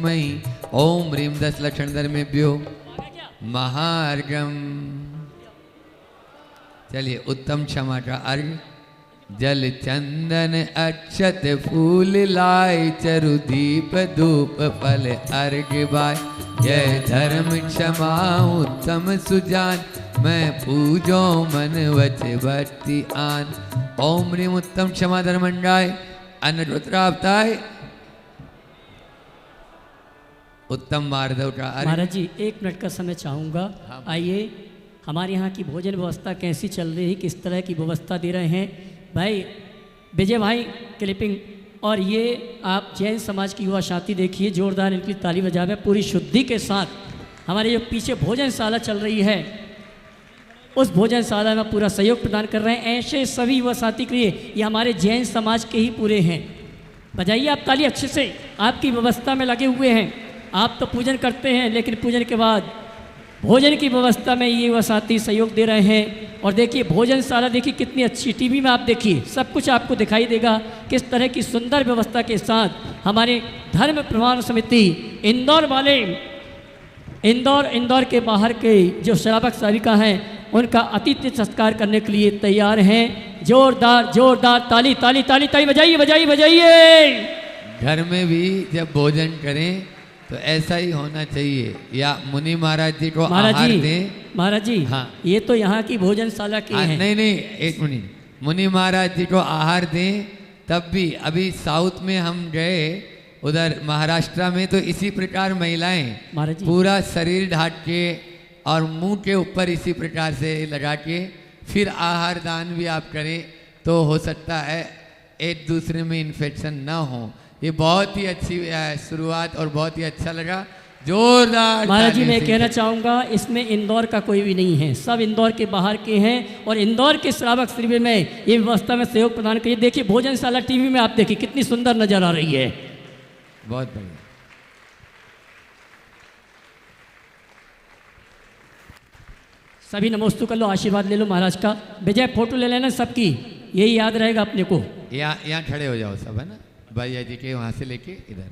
धर्महि ओम ह्रीं 10 लक्षण धर्मेभ्यो महार्घम। चलिए उत्तम क्षमा का अर्घ। जल चंदन अक्षत फूल लाय चरु दीप धूप फल अर्घ बाय। जय धर्म क्षमा उत्तम सुजान मैं पूजो मन वच भक्ति आन। ओम ह्रीं उत्तम क्षमा धर्मंडाय अन्न रुद्रावताय उत्तम मार्धव का अर्घ। महाराज जी 1 मिनट का समय चाहूँगा। आइए, हमारे यहाँ की भोजन व्यवस्था कैसी चल रही है, किस तरह की व्यवस्था दे रहे हैं भाई विजय भाई क्लिपिंग। और ये आप जैन समाज की युवा शांति देखिए, जोरदार इनकी ताली बजावे पूरी शुद्धि के साथ। हमारे जो पीछे भोजनशाला चल रही है उस भोजनशाला में पूरा सहयोग प्रदान कर रहे हैं। ऐसे सभी युवा साथी के लिए ये हमारे जैन समाज के ही पूरे हैं। बजाइए आप ताली अच्छे से, आपकी व्यवस्था में लगे हुए हैं। आप तो पूजन करते हैं लेकिन पूजन के बाद भोजन की व्यवस्था में ये युवा साथी सहयोग दे रहे हैं। और देखिए भोजनशाला देखिए कितनी अच्छी, टीवी में आप देखिए सब कुछ आपको दिखाई देगा किस तरह की सुंदर व्यवस्था के साथ हमारे धर्म प्रमाण समिति इंदौर वाले, इंदौर के बाहर के जो श्रावक सेविका हैं उनका अतिथि सत्कार करने के लिए तैयार हैं। जोरदार जोरदार ताली ताली ताली ताली बजाइए बजाइए बजाइए। घर में भी जब भोजन करें तो ऐसा ही होना चाहिए। या मुनि महाराज जी को आहार दें। महाराज जी हाँ, ये तो यहाँ की भोजनशाला की है। नहीं एक मिनट, मुनि महाराज जी को आहार दें। तब भी अभी साउथ में हम गए, उधर महाराष्ट्र में, तो इसी प्रकार महिलाएं पूरा शरीर ढाक के और मुंह के ऊपर इसी प्रकार से लगा के फिर आहार दान भी आप करें तो हो सकता है एक दूसरे में इन्फेक्शन ना हो। ये बहुत ही अच्छी शुरुआत और बहुत ही अच्छा लगा। जोरदार महाराज जी मैं कहना चाहूँगा इसमें इंदौर का कोई भी नहीं है, सब इंदौर के बाहर के हैं और इंदौर के श्रावक शिविर में ये व्यवस्था में सहयोग प्रदान करिए। देखिए भोजनशाला टीवी में आप देखिए कितनी सुंदर नजर आ रही है। बहुत बढ़िया। सभी नमोस्तु कर लो, आशीर्वाद ले लो महाराज का। विजय फोटो ले लेना सबकी, यही याद रहेगा अपने को। यहाँ खड़े हो जाओ सब, है ना भैया जी के वहां से लेके इधर।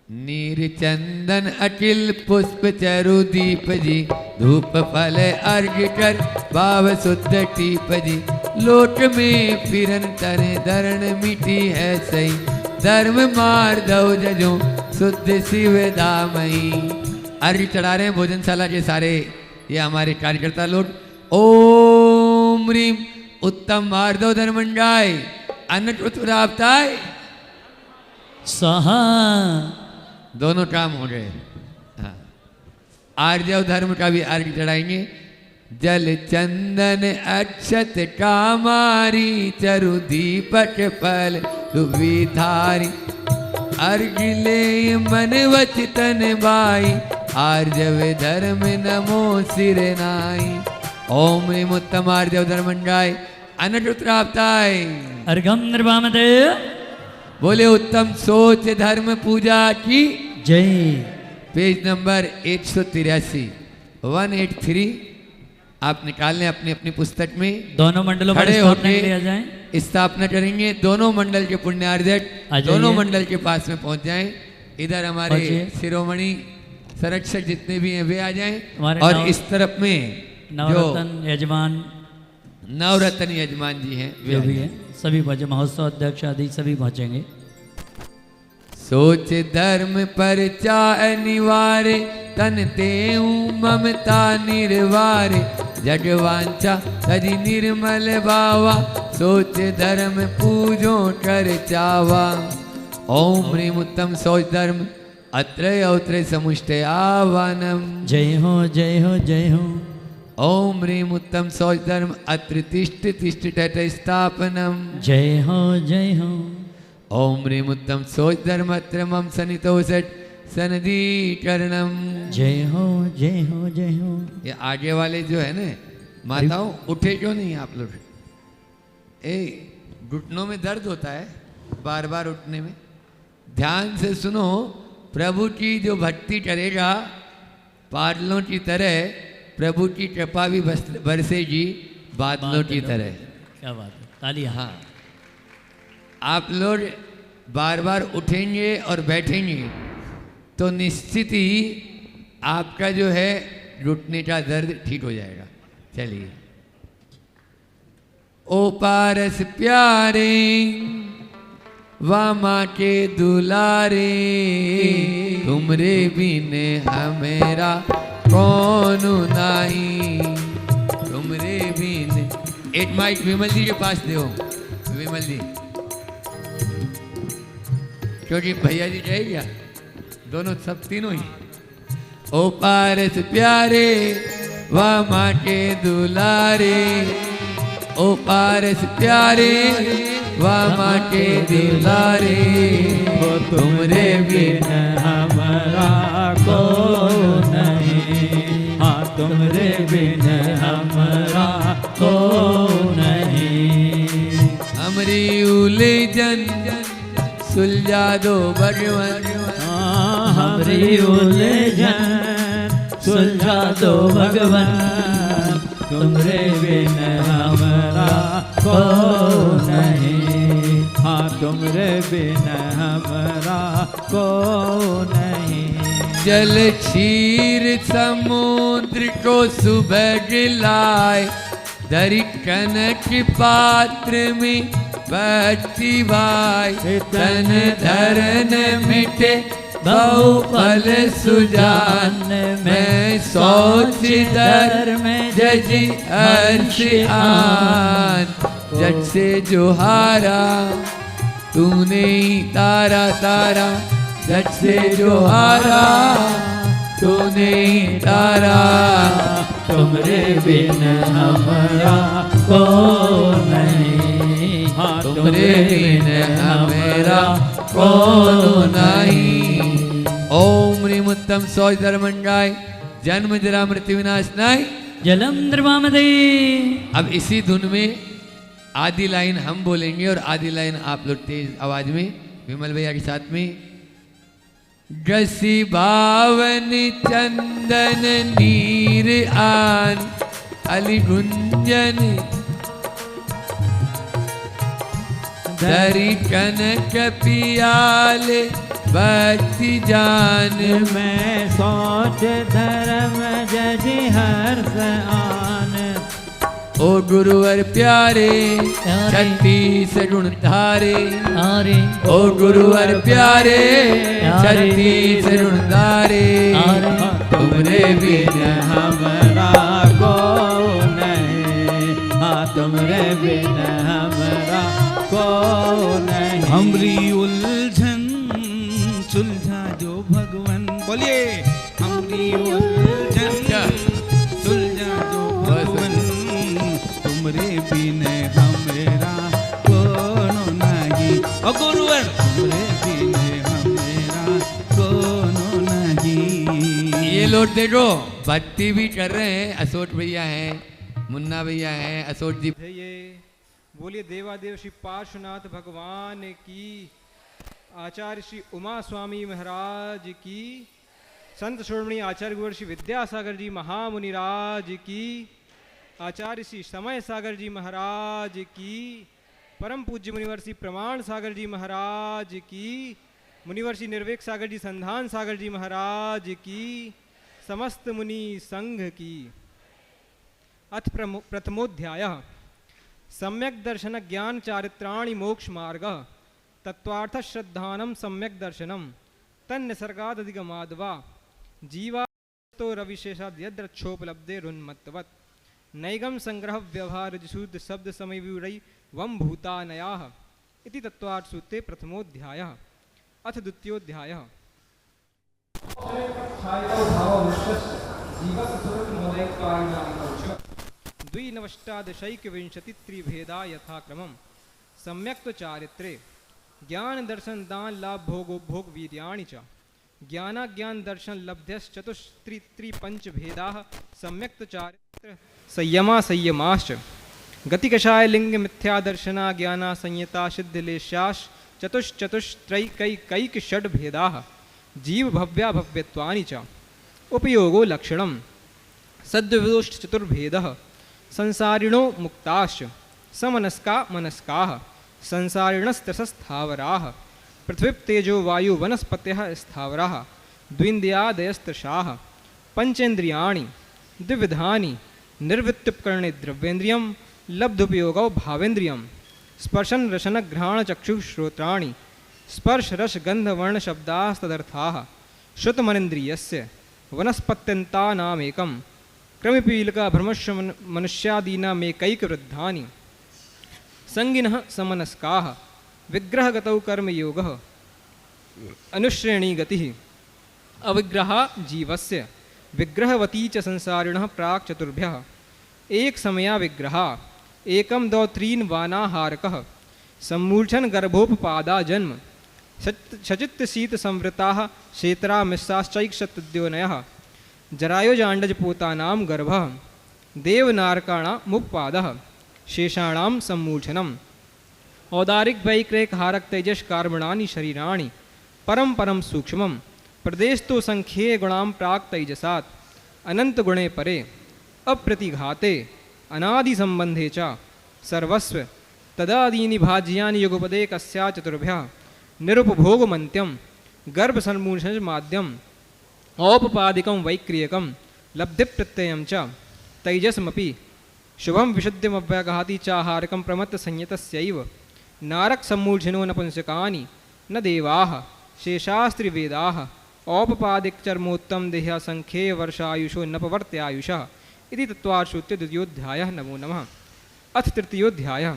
नीर चंदन अकिल पुष्प चरु दीप जी धूप फल अर्घ कर भाव शुद्ध टीप जी। लोक में फिरन तरे धरण मिटी है सही धर्म मार्धव जजो शुद्ध शिव धामई। अर्घ चढ़ा रहे हैं भोजनशाला के सारे ये हमारे कार्यकर्ता लोग। ओम ह्रीं उत्तम मार्धव धर्मंडाय अन्न चतुरावताय सहा। दोनों काम हो गए। हाँ, आर्जव धर्म का भी अर्घ चढ़ाएंगे। जल चंदन अक्षत कामारी चरु दीपक फल दुविधारी। अर्घ ले मन वच तन बाई आर्जव धर्म नमो सिर नाई। ओम ह्रीं उत्तम आर्जव धर्मंडाय अन्न चतुरावताय अर्घम निर्वामदे। बोले उत्तम सोच धर्म पूजा की जय। पेज नंबर 183 183 आप निकाल लें अपनी अपनी पुस्तक में। दोनों मंडलों खड़े होकर स्थापना करेंगे। दोनों मंडल के पुण्यार्जक दोनों मंडल के पास में पहुंच जाएं। इधर हमारे शिरोमणि संरक्षक जितने भी हैं वे आ जाएं और इस तरफ में नवरत्न यजमान नवरत्न यजमान जी हैं वे भी हैं। सभी भजन महोत्सव अध्यक्ष आदि सभी पहुंचेंगे। सोच धर्म पर चा निवारे तन तेऊ ममता निर्वारे जगवांचा हरि निर्मल बावा सोच धर्म पूजो कर चावा। ओम ह्रीं उत्तम सोच धर्म अत्रय औत्रय समुष्टय आवानम। जय हो जय हो जय हो। ओम ह्रीं उत्तम सोच धर्म अत्र तिष्ठ तिष्ठ तट स्थापनम। जय हो जय हो। ओम ह्रीं उत्तम सोच धर्म अत्र मम सनितोषट सनदीकरणम। जय हो जय हो जय हो। ये आगे वाले जो है ना माताओं उठे क्यों नहीं आप लोग? घुटनों में दर्द होता है बार बार उठने में। ध्यान से सुनो, प्रभु की जो भक्ति करेगा बादलों की तरह प्रभु की कृपा भी बरसेगी बादलों की तरह। क्या बात है, तालियां। हाँ, आप लोग बार बार उठेंगे और बैठेंगे तो निश्चित ही आपका जो है घुटने का दर्द ठीक हो जाएगा। चलिए। ओ पारस प्यारे वामा के दुलारे, तुमरे बिन हमेरा कौन नहीं, तुमरे बिन। एक माइक विमल जी के पास दो, विमल जी, क्योंकि भैया जी कहे क्या, दोनों सब तीनों ही। ओ पारस प्यारे वामा के दुलारे, ओ पारस प्यारे वामा के दुलारे, तुमरे बिन हमारा को नहीं, हाँ तुमरे बिन हमारा को नहीं। हमरी उलझन सुलझा दो भगवान, हमरी उलझन सुलझा दो भगवान, तुमरे बिन हमारा को नहीं, हाँ तुमरे बिन हमारा को नहीं। जल क्षीर समुद्र को सुबह गिलाए, दरी कनक पात्र में बैठती बाई, तन धरन मिटे बहु फल सुजान, मैं सोच दर में जजी हर्ष आन, जग से जो हारा तूने ही तारा तारा, जग से जो हारा तूने ही तारा, तुमरे बिन हमारा को नहीं, हाँ तुमरे बिन हमेरा कौन नहीं। ओम ह्रीम उत्तम सौज धर्मंगाय, जन्म जरा मृत्यु विनाशनाय, जलम द्रवामदे। अब इसी धुन में आधी लाइन हम बोलेंगे और आधी लाइन आप लोग तेज आवाज में विमल भैया के साथ में। गसी बावन चंदन नीर आन, अली गुंजन दरी कनक पियाले भक्ति जान, मैं सोच धर्म जजी हर्ष आन। ओ गुरुवर प्यारे छत्तीस गुण धारे, आरे ओ गुरुवर प्यारे छत्तीस गुण धारे, तुमरे बिन हमारा को नहीं, हाँ तुमरे बिन हमारा को नहीं। हमरी उलझन सुलझा जो भगवान, बोलिए हमरी उलझन सुलझा जो भगवान, तुमरे बिन हमेरा कोनो नहीं। ओ गुरुवर तुमरे बिन हमेरा कोनो नहीं। ये लोग देखो भक्ति भी कर रहे हैं, असोट भैया हैं, मुन्ना भैया हैं, असोट जी। ये बोलिए देवादेव श्री पार्श्वनाथ भगवान की, आचार्य श्री उमा स्वामी महाराज की, संत श्रोमणी आचार्य गुरु श्री विद्यासागर जी महामुनिराज की, आचार्य श्री समय सागर जी महाराज की, परम पूज्य मुनिवर श्री प्रमाण सागर जी महाराज की, मुनिवर श्री निर्वेक सागर जी संधान सागर जी महाराज की, समस्त मुनि संघ की। अथ प्रथमोध्यायः सम्यक दर्शन ज्ञान चारित्राणि मोक्ष मार्ग, तत्वार्थ श्रद्धानम सम्यक दर्शनम, तन्निसर्गादधिगमाद्वा जीवा तो रविशेषाद यद्रक्षोपलब्धे रुन्मत्तवत्, नैगम संग्रह व्यवहार शुद्ध शब्द समय विवरई वम भूतानयाः इति तत्वार्थ सूत्रे प्रथमोध्यायः। अथ द्वितीयोध्यायः द्विनवष्टादशैकविंशतित्रिभेदा यथाक्रमं सम्यक् चारित्रे ज्ञान दर्शन दान लाभ भोगो भोग वीर्याणि च ज्ञानाज्ञान दर्शन लब्ध्यश्चतुस्त्रि भेदाः सम्यक् चारित्र संयमा संयमाश्च गतिकषाय लिंग मिथ्या दर्शना ज्ञाना संयता सिद्धलेशाश्च चतुश्चतुस्त्रैकैक षड् भेदाः जीव भव्या भव्यत्वानि च उपयोगो लक्षणं सद्विदोष्ट चतुर्भेदः संसारिणो मुक्ताश्च समनस्का मनस्काः संसारिणस्त्रसस्थावराः पृथ्वी तेजो वायु वनस्पतयः स्थावराः द्विन्द्रियादयस्तृषाः पंचेन्द्रियाणि द्विविधानि निर्वृत्त्युपकरणे द्रव्येन्द्रियं लब्धुपयोगौ भावेन्द्रियं स्पर्शन रसन घ्राण चक्षुः श्रोत्राणि स्पर्श रस गंध वर्ण शब्दास्तदर्थाः श्रुतमनेन्द्रियस्य वनस्पत्यन्तानामेकं क्रमिपीलका भ्रमस्य मनुष्यादीनामेकैकवृद्धानि संगिनः समनस्काः विग्रहगतौ कर्मयोगः अनुश्रेणी गतिः अविग्रहा जीवस्य विग्रहवती च संसारिणः प्राक् चतुर्भ्यः एक समया विग्रहा एकम दो त्रीन वानाहारकः सम्मूर्छन गर्भोपपादा जन्म सचित्त शीत संवृताः क्षेत्रा मिस्साश्चैक्षत्योनयः जरायुजाण्डजपूतानां गर्भः देवनारकाणामुपपादः शेषाणां सम्मूर्छनम् औदारिक वैक्रैक हारक तेजस कार्मणानि शरीराणि परम परम सूक्ष्मं प्रदेशतो संख्ये गुणां प्राक् तैजसात् अनंत गुणे परे अप्रतिघाते अनादि संबंधे च सर्वस्व तदादीनि भाज्यानि युगपदे कस्या चतुर्भ्यः निरुपभोगमन्त्यं गर्भसन्मूर्छनमाद्यम् औपपादिकं वैक्रियकं लब्धिप्रत्ययं च तैजसमपि शुभं विशुद्धिमव्यघाति चाहारकं प्रमत्तसंयतस्यैव नारक सम्मूर्छनो नपुंसकानि न देवाः शेषास्त्रिवेदाः औपपादिकचर्मोत्तम देह्या संख्ये वर्षायुषो नपवर्त्यायुषः इति तत्त्वाश्रुत्य द्वितीयोऽध्यायः। नमो नमः। अथ तृतीयोऽध्यायः।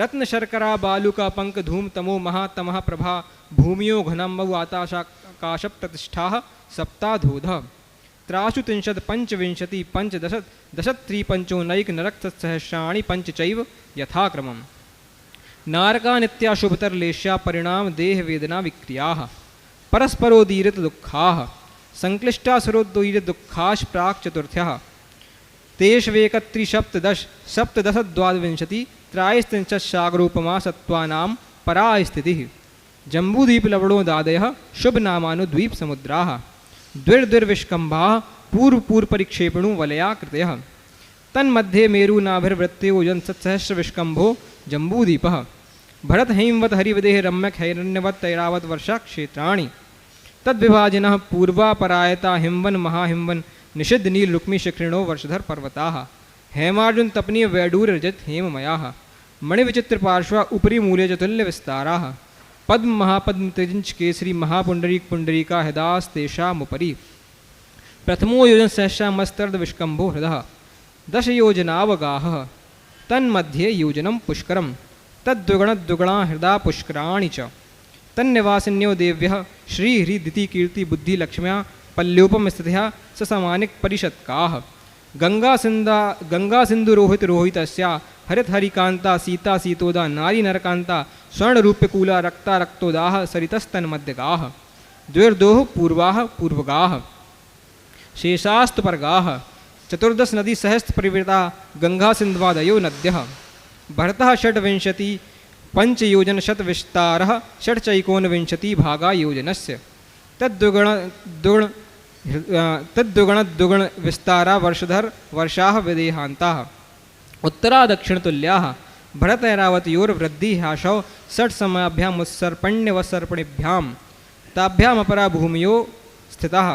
रत्नशर्करा बालुका पंक धूम तमो महातमः प्रभा भूमियो घनमौ आकाशप्रतिष्ठाः सप्ताधोधः त्राशु त्रिंशत् पंचविंशति पंचदश दशत्रिपंचोनैक नरकसहस्राणि पंच चैव यथाक्रमम् नारका नित्याशुभतरलेश्या परिणाम देह वेदना विक्रियाः परस्परोदीरित दुःखाः संक्लिष्टासुरोदीरित दुःखाश् प्राक् चतुर्थ्यः तेष्वेकत्रिसप्तदश सप्तदशद्वाविंशति त्रायस्त्रिंशत्सागरोपमा सत्त्वानां परा स्थितिः जम्बूद्वीपलवणोदादयः शुभनामानुद्वीपसमुद्राः द्विर्द्विर्विष्कम्भाः पूर्वपूर्वपरिक्षेपणो वलया कृतयः तन्मध्ये मेरुनाभिर्वृत्तो जनसहस्रविष्कम्भो जम्बूद्वीपः भरत हेमवत हरिवदेह रम्यक हैरण्यवत तैरावत वर्षा क्षेत्राणि तद्विभाजिनः पूर्वापरायता हिमवन महाहिमवन निषिद्ध नील रुक्मी शिखरिणो वर्षधर पर्वताः हेमार्जुन तपनीय वैडूर रजत हेममयाः मणिविचित्र पार्श्वा उपरि मूल्य चतुल्य विस्ताराः पद्म महापद्म तेजंच केसरी महापुंडरीक पुंडरीका हृदास्तेषामुपरि प्रथमो योजन सहस्रा मस्तर्द विष्कम्भो हृदः दश योजनावगाहः तन्मध्ये योजनं पुष्करं तद्द्विगुणद्विगुणा हृदा पुष्कराणि च तन्निवासिन्यो देव्यः श्रीहृदिति कीर्ति बुद्धि लक्ष्म्या पल्योपम स्थितः ससमानिक परिषत्काः गंगा सिंधु रोहित रोहितस्या हरित हरिकांता सीता सीतोदा नारी नरकांता स्वर्णरूप्यकूला रक्ता रक्तोदाः सरितस्तन्मध्यगाः द्विर्दोः पूर्वाः पूर्वगाः शेषास्तुपर्गाः चतुर्दश नदी सहस्त्र परिवृता गंगा सिंधवादयो नद्यः भरतः षड्विंशति पंचयोजन शतविस्तारः षट्चैकोनविंशति भागा योजनस्य तद्द्विगुण विस्तारा वर्षधर वर्षाः विदेहान्ताः उत्तरा दक्षिणतुल्याः भरतैरावतयोर्वृद्धि ह्याशौ षट् समयाभ्याम् उत्सर्पण्यवसर्पणिभ्यां ताभ्यामपरा भूमियो स्थिताः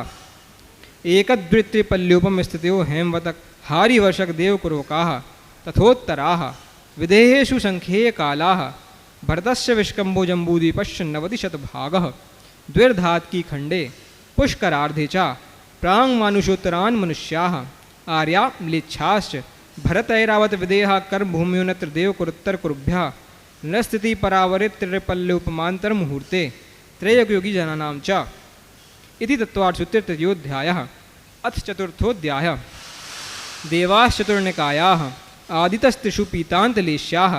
एकदृत्रिपल्योपम स्थितो हेमवतक हारिवर्षक देवकुर्वकाः तथोत्तराः विदेहेषु संख्ये कालाः भरतस्य विष्कम्भो जम्बूद्वीपस्य 90 द्विर्धात्की खंडे पुष्करार्धे च प्राङ्मानुषोत्तरान् मनुष्याः आर्या म्लेच्छाश्च भरतैरावत विदेहा कर्मभूम्योऽन्यत्र देवकुरुत्तरकुरुभ्यः नस्थिति परावरित्रिपल्योपमान्तर मुहूर्ते त्रययोगी जनानां च इति तत्त्वार्थसूत्रे तृतीयोऽध्यायः। अथ चतुर्थोऽध्यायः। देवाश्चतुर्निकायाः आदितस्त्रिषु पीतान्तलेश्याः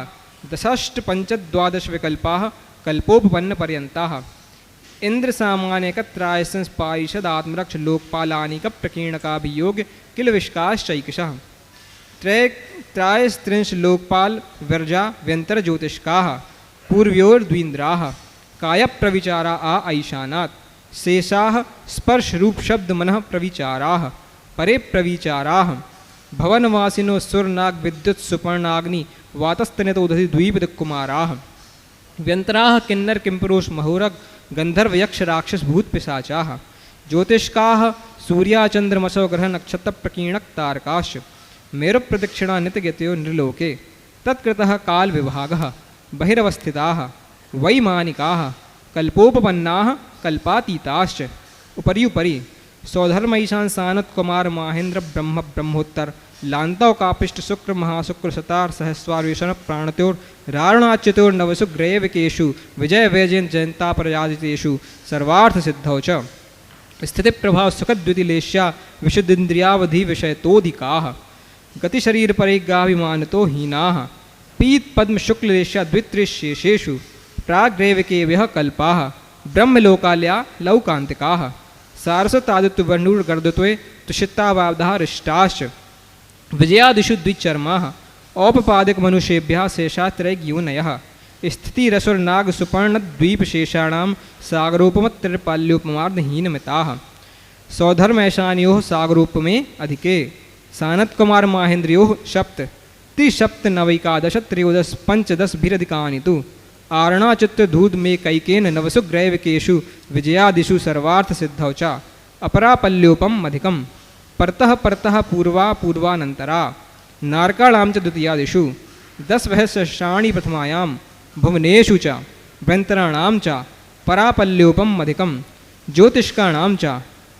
दशाष्टपञ्चद्वादशविकल्पाः कल्पोपपन्नपर्यन्ताः इन्द्रसामान्यकत्रायसंस्पायिषदात्मरक्ष लोकपालानिकप्रकीर्णकाभियोग्य किल विष्काश्चैकशः त्रयस्त्रिंश लोकपाल वर्जा व्यन्तरज्योतिष्काः पूर्व्योर्द्वीन्द्राः कायप्रविचारा ऐशानात् शेषाः स्पर्शरूपशब्दमनः प्रविचाराः परे प्रविचाराः भवनवासिनो सुरनाग विद्युत सुपर्णाग्नि वातस्तनतोदधि द्वीपकुमाराः व्यन्तराः किन्नर किंपुरुष महोरग गंधर्व यक्ष राक्षस भूत पिशाचाः ज्योतिष्काः सूर्याचन्द्रमसो ग्रह नक्षत्र प्रकीर्णक तारकाश्च मेरु प्रदक्षिणा नित्यगतयो नृलोके तत्कृतः काल विभागः बहिरवस्थिताः वैमानिकाः कल्पोपपन्नाः कल्पातीताश्च उपरि सौधर्मईशान सानत कुमार महेंद्र ब्रह्म ब्रह्मोत्तर लांतव कापिष्ट शुक्र महाशुक्र सतार सहस्वार्वेशन प्राणत्योर रारणाच्युतोर नवसुग्रैविकेषु विजय वैजयंत जयंता प्रजाजितेषु सर्वार्थ सिद्धौ च स्थिति प्रभाव सुखद्वितिलेश्या विशुद्धिन्द्रियावधि विषयतोधिकाः गतिशरीर परिगाभिमानतो हीनाः पीत पद्म शुक्लेश्या द्वित्रिशेषेषु प्राग्रैविकेभ्यः कल्पाः ब्रह्मलोकाल्या लौकान्तिकाः सारस्वतादित्य वर्णूर गर्दत्वे तुषितावाब्धः रिष्टाश्च विजयादिषु द्विचर्माः औपपादिक मनुष्येभ्यः शेषात्रैग्योनयः स्थितिरसुरनाग सुपर्ण द्वीपशेषाणां सागरोपमत्रिपाल्योपमार्धहीनमिताः सौधर्मैशान्योः सागरोपमे अधिके सानत कुमार माहेन्द्रयोः सप्त त्रिसप्तनवैकादश त्रयोदश पंचदशभिरधिकानि तु आरणाचित्रधूत में कैकेन नवसुग्रैविकेषु विजयादिषु सर्वार्थ सिद्धौ च अपरापल्योपम अधिकम परतः परतः पूर्वा पूर्वानंतरा नारकाणां च द्वितीयादिषु 10 सहस्राणि प्रथमायां भुवनेषु च भ्यन्तराणां च परापल्योपम अधिकम ज्योतिष्काणां च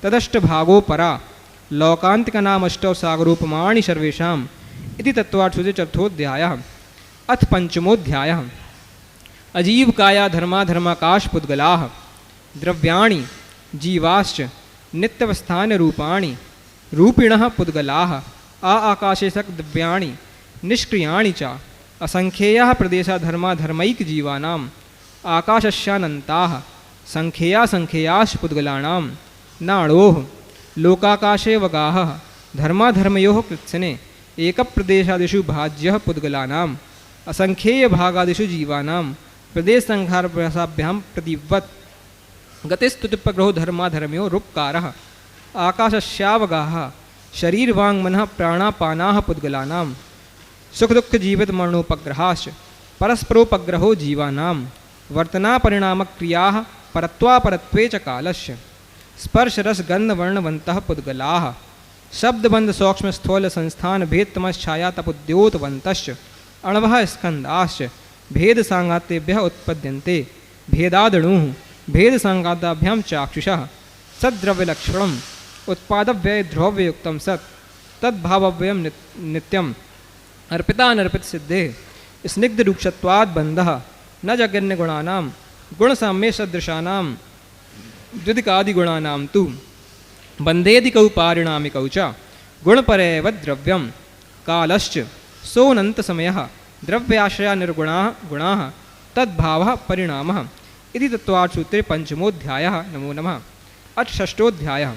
तदष्टभागो परा लौकान्तिकानामष्टौ सागरोपमाणि सर्वेषाम् इति तत्त्वार्थो चतुर्थोऽध्यायः। अथ पंचमोऽध्यायः। अजीव काया धर्माधर्माकाश पुद्गलाः द्रव्याणि जीवाश्च नित्यवस्थान रूपाणि रूपिणः पुद्गलाः आकाशे सक द्रव्याणि निष्क्रियाणि च असंख्येयाः प्रदेशा धर्माधर्मैक जीवानाम् आकाशस्यानन्ताः संख्येया संख्येयाश्च पुद्गलानां नाड़ोः लोकाकाशे वगाः धर्माधर्मयोः कृत्सने एकप्रदेशादिषु भाज्यः पुद्गलानाम् असंख्येय भागादिषु जीवानां प्रदेश संहारभ्यां प्रतिवत् गतिस्तुतिपग्रहो धर्माधर्मयो रूपकारः आकाशस्यावगाः शरीरवाङ्मनः प्राणापानाः पुद्गलानां सुखदुःखजीवितमरणोपग्रहाश्च परस्परोपग्रहो जीवानां वर्तनापरिणामक्रियाः परत्वापरत्वे च कालस्य स्पर्शरसगन्धवर्णवन्तः पुद्गलाः शब्दबन्धसूक्ष्मस्थूलसंस्थानभेदतमश्छायातपोद्योतवन्तश्च अणवः स्कन्धाश्च भेदसाङ्गातेभ्यः उत्पद्यन्ते भेदादणुः भेदसाङ्गाताभ्यां चाक्षुषः सद्द्रव्यलक्षणम् उत्पादव्ययद्रव्ययुक्तं सत् तद्भावव्ययं नित्यम् अर्पितानर्पितसिद्धेः स्निग्धरूक्षत्वात् बन्धः न जगन्यगुणानां गुणसाम्ये सदृशानां द्विदिकादिगुणानां तु बन्धेदिकौ पारिणामिकौ च गुणपरैव द्रव्यं कालश्च सोऽनन्तसमयः द्रव्याश्रया निर्गुणाः गुणाः तद्भावः परिणामः इति तत्त्वार्थसूत्रे पंचमोऽध्यायः। नमो नमः। अथ षष्ठोऽध्यायः।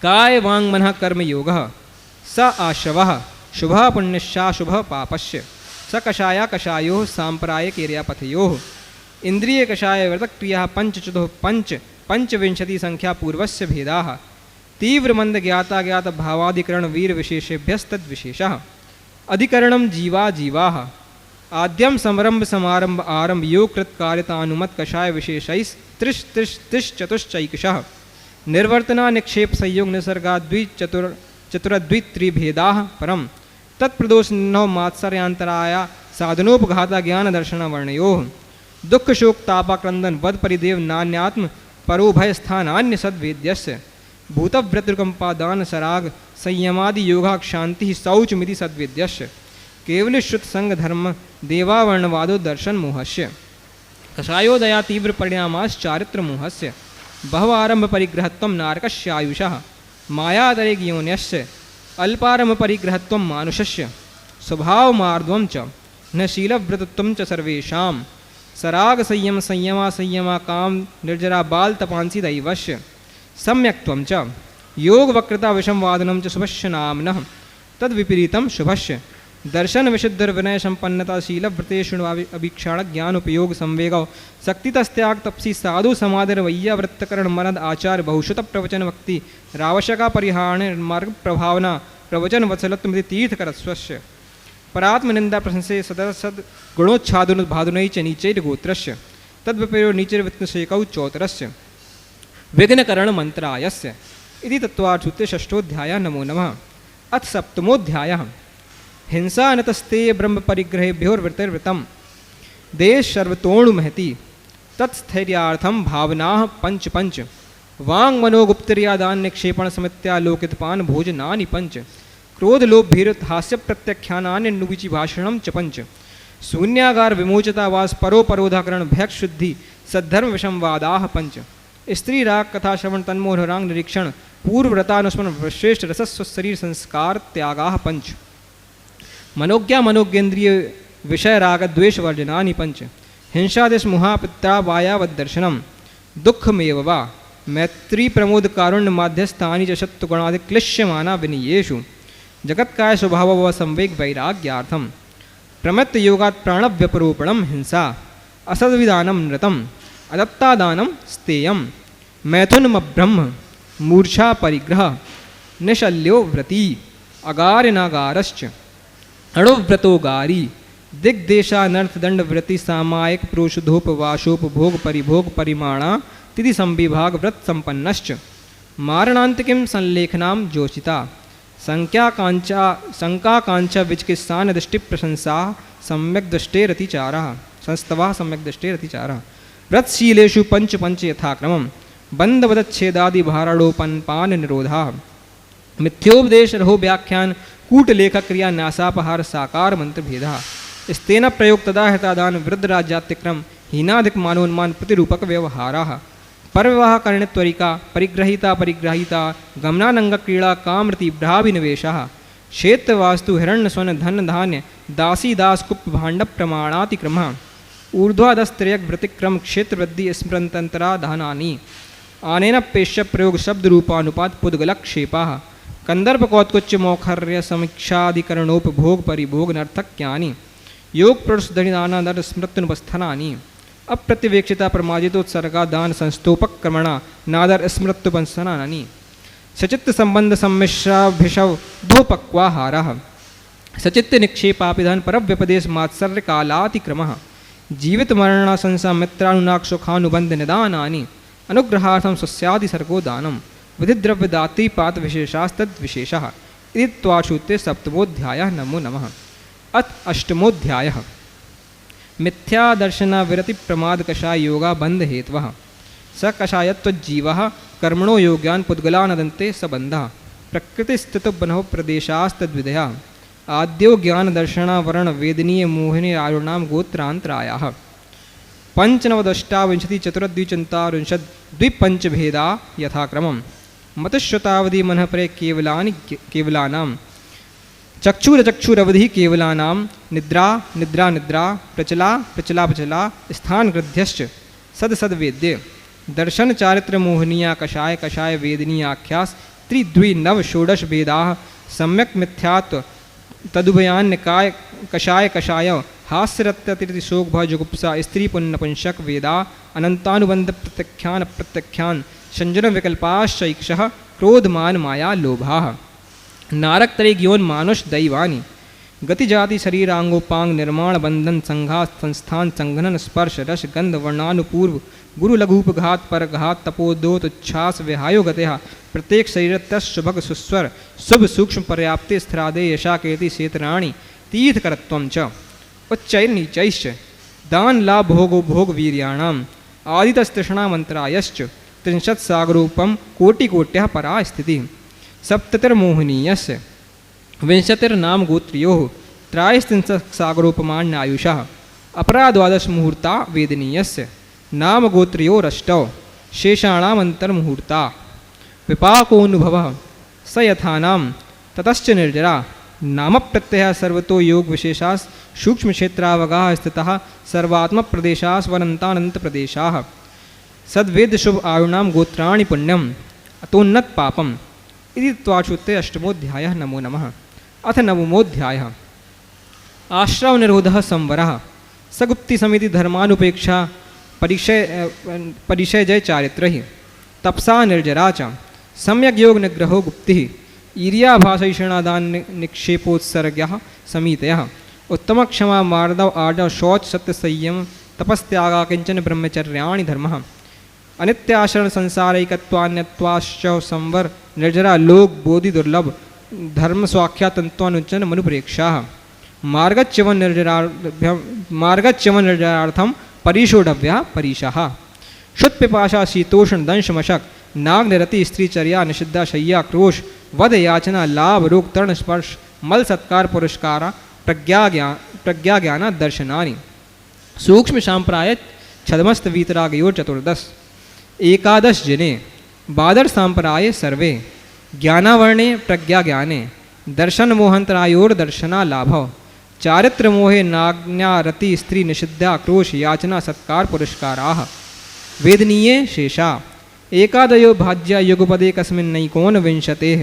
काय वाङ्मनः कर्मयोगः स आशवः शुभः पुण्यश्चाशुभः पापस्य स कषाया कषायोः साम्प्रायिकैर्यापथयोः इन्द्रियकषायव्रतक्रियाः पंचविंशति संख्या पूर्वस्य भेदाः तीव्रमन्दज्ञाताज्ञातभावादिकरणवीरविशेषेभ्यस्तद्विशेषः अधिकरणं जीवा जीवाः आद्यं समरंभ समारंभ आरंभ योग कृतकार्यतानुमत कषाय विशेषैस्त्रिश्चतुश्चैकशः निर्वर्तना निक्षेप संयोग निसर्गा चतुरद्वित्रिभेदाः परं तत्प्रदोषनिन्नौ मात्सर्यान्तराया साधनोपघाता ज्ञान दर्शन वर्णयोः दुख शोक तापाक्रंदन वद परिदेव नान्यात्म परोभय स्थानान्य सद्वेद्यस्य भूतव्रतृकंपादान सराग संयमादि योगा शांति शौचमिति सद्वेद्यस्य केवल श्रुत संग धर्म देवावर्णवादो दर्शन मोहस्य कषायोदया तीव्र परिणामाश्चारित्र मोहस्य बहव आरंभ परिग्रहत्वं नारकस्यायुषः मायातरेग्योन्यस्य अल्पारंभ परिग्रहत्वं मानुषस्य स्वभाव मार्द्वं च न शीलव्रतत्वं च सर्वेषां सराग संयम संयमा संयमा काम निर्जरा बाल तपांसी दैवस्य सम्यक्त्वं च योग वक्रता विषम वादनं च शुभस्य नाम्नः तद्विपरीतं शुभस्य दर्शन विशुद्धर विनय संपन्नता शील व्रतेषु अभीक्षण ज्ञान उपयोग संवेग शक्तितस्त्याग तपसी साधु समाधर वैया वृत्तकरण मरद आचार बहुश्रुत प्रवचन भक्ति रावशका परिहारण मार्ग प्रभावना प्रवचन वत्सलत्वमिति तीर्थकरस्वस्य परात्मनिंदा प्रशंसे सदसद गुणोच्छादन भादुनै च नीचैर्गोत्रस्य तद्विपयो नीचैर्वित्तशेकौ चौतरस्य विघ्नकरणमन्त्रायस्य इति तत्त्वार्थसूत्रे षष्ठोऽध्यायः। नमो नमः। अथ सप्तमोऽध्यायः। हिंसा नतस्ते ब्रह्मपरिग्रहेभ्योर्वृतिर्वृतं देश सर्वतोणुमहति तत्स्थैर्यार्थं भावनाः पंच पंच वांग मनोगुप्तर्यादान निक्षेपण समित्यालोकितपान भोजनानि पंच क्रोध लोभ भीरुत हास्य प्रत्याख्यानानि नुविचि भाषणम च पंच शून्यागार विमोचतावास परोपरोधाकरण भैक्ष शुद्धि सद्धर्म विषमवादाः पंच स्त्री राग कथा श्रवण तन्मोहरांग निरीक्षण पूर्वव्रतानुस्मरण श्रेष्ठ रसस्व शरीर संस्कार त्यागाः पंच मनोज्ञा मनोज्ञेन्द्रिय विषय राग द्वेष वर्जनानि पंच हिंसादेश मुहापित्रा वायावदर्शनम दुःखमेव वा मैत्री प्रमोद कारुण्य माध्यस्थानि च शत्रुगुणादि क्लिश्यमाना विनीयेषु जगत्काय स्वभाव व संवेग वैराग्यार्थम प्रमत्त योगात् प्राणव्यपरोपणम हिंसा असद्विदानम नृतम अदत्तादानम स्तेयम मैथुनमब्रह्म मूर्छा परिग्रह निशल्यो व्रती अगार्यनागारश्च अणुव्रतोगारी दिग्देशानर्थदंड व्रति सामायिक प्रोषधोपवासोपभोग परिभोग परिमाणा तिथि संविभाग व्रत संपन्नश्च मारणांतिकीं संलेखनां जोषिता शंकाकांक्षा विचिकित्सान दृष्टि प्रशंसा सम्यक दृष्टेरतिचारः संस्तवः सम्यक दृष्टेरतिचारः व्रतशीलेषु पंच पंच यथाक्रमं बंधवदच्छेदादि भाराड़ोपनपान निरोधाः मिथ्योपदेश रहो व्याख्यान कूटलेख क्रिया नासापहार साकार मंत्र भेदः स्तेन प्रयोग तदा हितादान वृद्ध राज्यातिक्रम हीनाधिक मानोन्मान प्रतिरूपक व्यवहाराः परविवाह करणे त्वरिका परिग्रहीता परिग्रहीता गमनानंग क्रीड़ा कामृति भ्राभिनिवेशः क्षेत्रवास्तु हिरण्य स्वर्ण धन धान्य दासी दास कुप भांड प्रमाणातिक्रमः ऊर्ध्वादस्त्रयक वृतिक्रम क्षेत्र वृद्धि स्मृतंतरा धानानि आनेन पेश्य प्रयोग शब्द रूपानुपात पुद्गलक्षेपाः कंदर्प कौत्कुच्च मौखर्य समीक्षाधिकरणोपभोग परिभोग नर्थक्यानि योग प्रदर्शनाना नर स्मृत्युपस्थनानि अप्रतिवेक्षिता प्रमाजितोत्सर्गा दान संस्तोपक्रमणा नादर स्मृत्युपस्थनानि सचित्त संबंध सम्मिश्राभिषव धोपक्वाहारः सचित्त निक्षेपापिधान परव्यपदेश मात्सर्य कालातिक्रमः जीवित मरणा संसा मित्रानुनाक सुखानुबंध निदानानि अनुग्रहार्थं स्वस्यादि सर्गो दानं विधिद्रव्य दात्री पात विशेषास्तद विशेषः इति त्वाशूत्रे सप्तमोऽध्यायः। नमो नमः। अथ अष्टमोऽध्यायः। मिथ्या दर्शना विरति प्रमाद कषाय योगा बंध हेतवः स कषायत्वज्जीवः कर्मणो योग्यान पुद्गलानदन्ते सबन्धः प्रकृतिस्थितो बनः प्रदेशास्तद्विधया आद्यो ज्ञान दर्शना वर्ण वेदनीय मोहिनी आरुणाम गोत्रांतरायाः पंचनवदष्टाविंशति चतुरद्विचन्तारिंशत् द्विपंचभेदा यथाक्रमम् मतश्रुतावधि मनः परे केवलानां चक्षुरचक्षुरवधि केवलानां निद्रा निद्रा निद्रा प्रचला प्रचला प्रचला स्थान गृध्यश्च सद सद्वेद्य दर्शन चारित्र मोहनीया कषाय कषाय वेदनीयाख्यास त्रिद्वि नव षोडश भेदाः सम्यक मिथ्यात्व तदुभयान निकाय कषाय कषाय हास्यरत्यतिरिति शोक भजुगुप्सा स्त्री पुण्यपुंशक वेदा अनंतानुबंध प्रत्याख्यान प्रत्याख्यान संजन विकल्पाश्चैक्षः क्रोधमान माया लोभाः नारकतरे ज्ञोन मानुष दैवानि गति जाति शरीरांगोपांग निर्माण बंधन संघात संस्थान संघनन स्पर्श रस गंध वर्णानुपूर्व गुरु लघुपघात परघात तपोदोत उच्छ्वास विहायो गतः प्रत्येक शरीर शुभग सुस्वर शुभ सूक्ष्म पर्याप्ते स्थिरादे यशा कीर्ति क्षेत्राणि तीर्थकरत्वं च उच्चैर्नीचैश्च दान लाभ भोगो भोग वीर्याणाम आदितस्तृष्णा मंत्रायश्च त्रिंशत् सागरूपम कोटिकोट्यः परा स्थितिः सप्ततिर्मोहनीयस्य विंशतिर्नाम गोत्रियोः त्रयस्त्रिंशत् सागरोपमान्यायुषः अपरा द्वादश मुहूर्ता वेदनीयस्य नाम गोत्रियोरष्टौ शेषाणामन्तर्मुहूर्ता विपाकोऽनुभवः स यथानां ततश्च निर्जरा नाम प्रत्ययः सर्वतो योग विशेषाः सूक्ष्म क्षेत्रावगाः स्थितः सर्वात्म प्रदेशाः स्वनन्तानंत प्रदेशाः सद्वेद शुभ आयुणां गोत्राणि पुण्यम अतोन्नत पापम इति त्वाशुत्ते अष्टमोऽध्यायः। नमो नमः। अथ नवमोऽध्यायः। आश्रव निरोधः संवरः सगुप्ति समिति धर्मानुपेक्षा परिचय जय चारित्रहि तपसा निर्जरा च सम्यक योग निग्रहो गुप्तिः ईर्याभाषैषणादान निक्षेपोत्सर्ग्यः समीतयः उत्तम क्षमा मार्दव आर्जव शौच सत्य संयम तपस्त्यागा किंचन ब्रह्मचर्याणि धर्मः अनित्याशरण संसारैकत्वान्यत्वाश्च संवर निर्जरा लोक बोधि दुर्लभ धर्म स्वाख्या तंत्वानुचन मनुप्रेक्षाः मार्गच्यवन निर्जरार्थम परिशोढव्या परिशः शुद्ध पिपाशा शीतोष्ण दंश मशक नाग निरति स्त्रीचर्या निषिद्धा शय्या क्रोश वध याचना लाभ रोग तर्ण स्पर्श मल सत्कार पुरस्कारा प्रज्ञा ज्ञान दर्शनानि सूक्ष्म सांप्राय छदमस्त वीतरागयोर चतुर्दश एकादश जिने बादर सांप्राय सर्वे ज्ञानावर्णे प्रज्ञा ज्ञाने दर्शन मोहंतरायोर दर्शना लाभ चारित्र मोहे नाज्ञा रति स्त्री निषिद्धा क्रोश याचना सत्कार पुरस्काराः वेदनीये शेषा एकादयो भाज्या युगपदे कस्मिन्नैकोन विंशतेः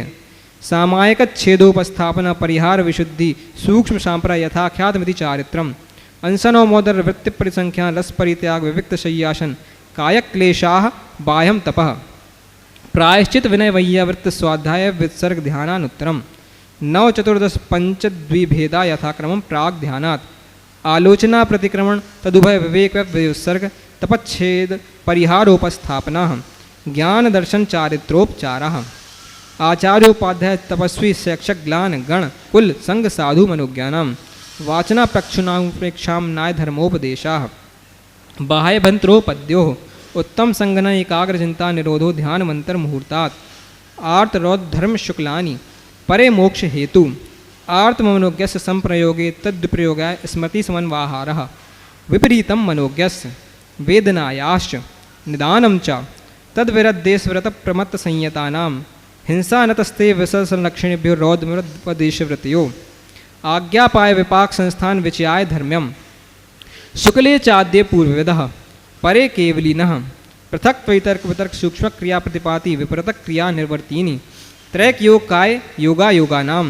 सामायकच्छेदोपस्थापना परिहार विशुद्धि सूक्ष्म सांप्राय यथाख्यातमिति चारित्रम् अंसनो मोदर वृत्ति परिसंख्या रस परित्याग विविक्त शय्यासन कायक्लेशाः बाह्यं तपः प्रायश्चित विनय वैयावृत्त स्वाध्याय वित्सर्ग ध्यानानुत्तरम नव चतुर्दश पंच द्विभेदा यथाक्रमं प्राग ध्यानात् आलोचना प्रतिक्रमण तदुभय विवेक विसर्ग तपच्छेद परिहारोपस्थापना ज्ञान दर्शन चारित्रोपचारः आचार्योपाध्याय तपस्वी शिक्षक ग्लान गण कुल संग साधु मनोज्ञानम वाचना प्रक्षुणापेक्षा नाय धर्मोपदेशाः बाह्यभंत्रोपद्यो उत्तम संगना एकाग्र चिंता निरोधो ध्यान मंत्र मुहूर्तात् आर्त रौद्र धर्म शुक्लानि परे मोक्ष हेतु आर्तमनोज्ञस्य संप्रयोगे तद्प्रयोगाय स्मृति समन्वाहारः विपरीतम मनोज्ञस्य वेदनायाश्च निदानं च तद्विरद्देशव्रत प्रमत्त संयतानां हिंसा नतस्ते विसर्जनलक्षणेभ्यो रौद्रमुपदेशव्रतयो आज्ञापाय विपाक संस्थान विचयाय धर्म्यम शुक्ले चाद्य पूर्वविदः परे केवलिनः पृथक वितर्क वितर्क सूक्ष्म क्रिया प्रतिपाति विपरीत क्रिया निर्वर्तीनि त्रैक योग काय योगा योगानाम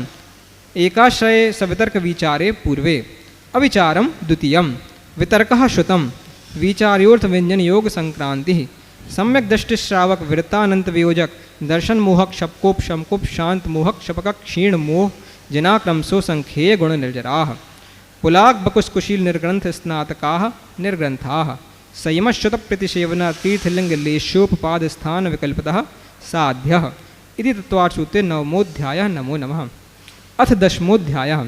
एकाश्रय सवितर्क विचारे पूर्वे अविचारम द्वितीयम वितर्कः श्रुतम विचार्योर्थ व्यंजन योग संक्रांति सम्यक दृष्टि श्रावक वृत्तानंत वियोजक दर्शन मोहक शपकोप शमकोप शांत मोहक शपक क्षीण मोह जनाक्रमसो संख्येय गुण निर्जराः पुलाक बकुशकुशील निर्ग्रंथ स्नातकाः निर्ग्रंथाः संयमश्रुत प्रतिसेवना तीर्थलिंग लेशोपपाद स्थान विकल्पतः साध्यः इति तत्वार्थसूत्रे नवमोऽध्यायः नमो नमः। अथ दशमोऽध्यायः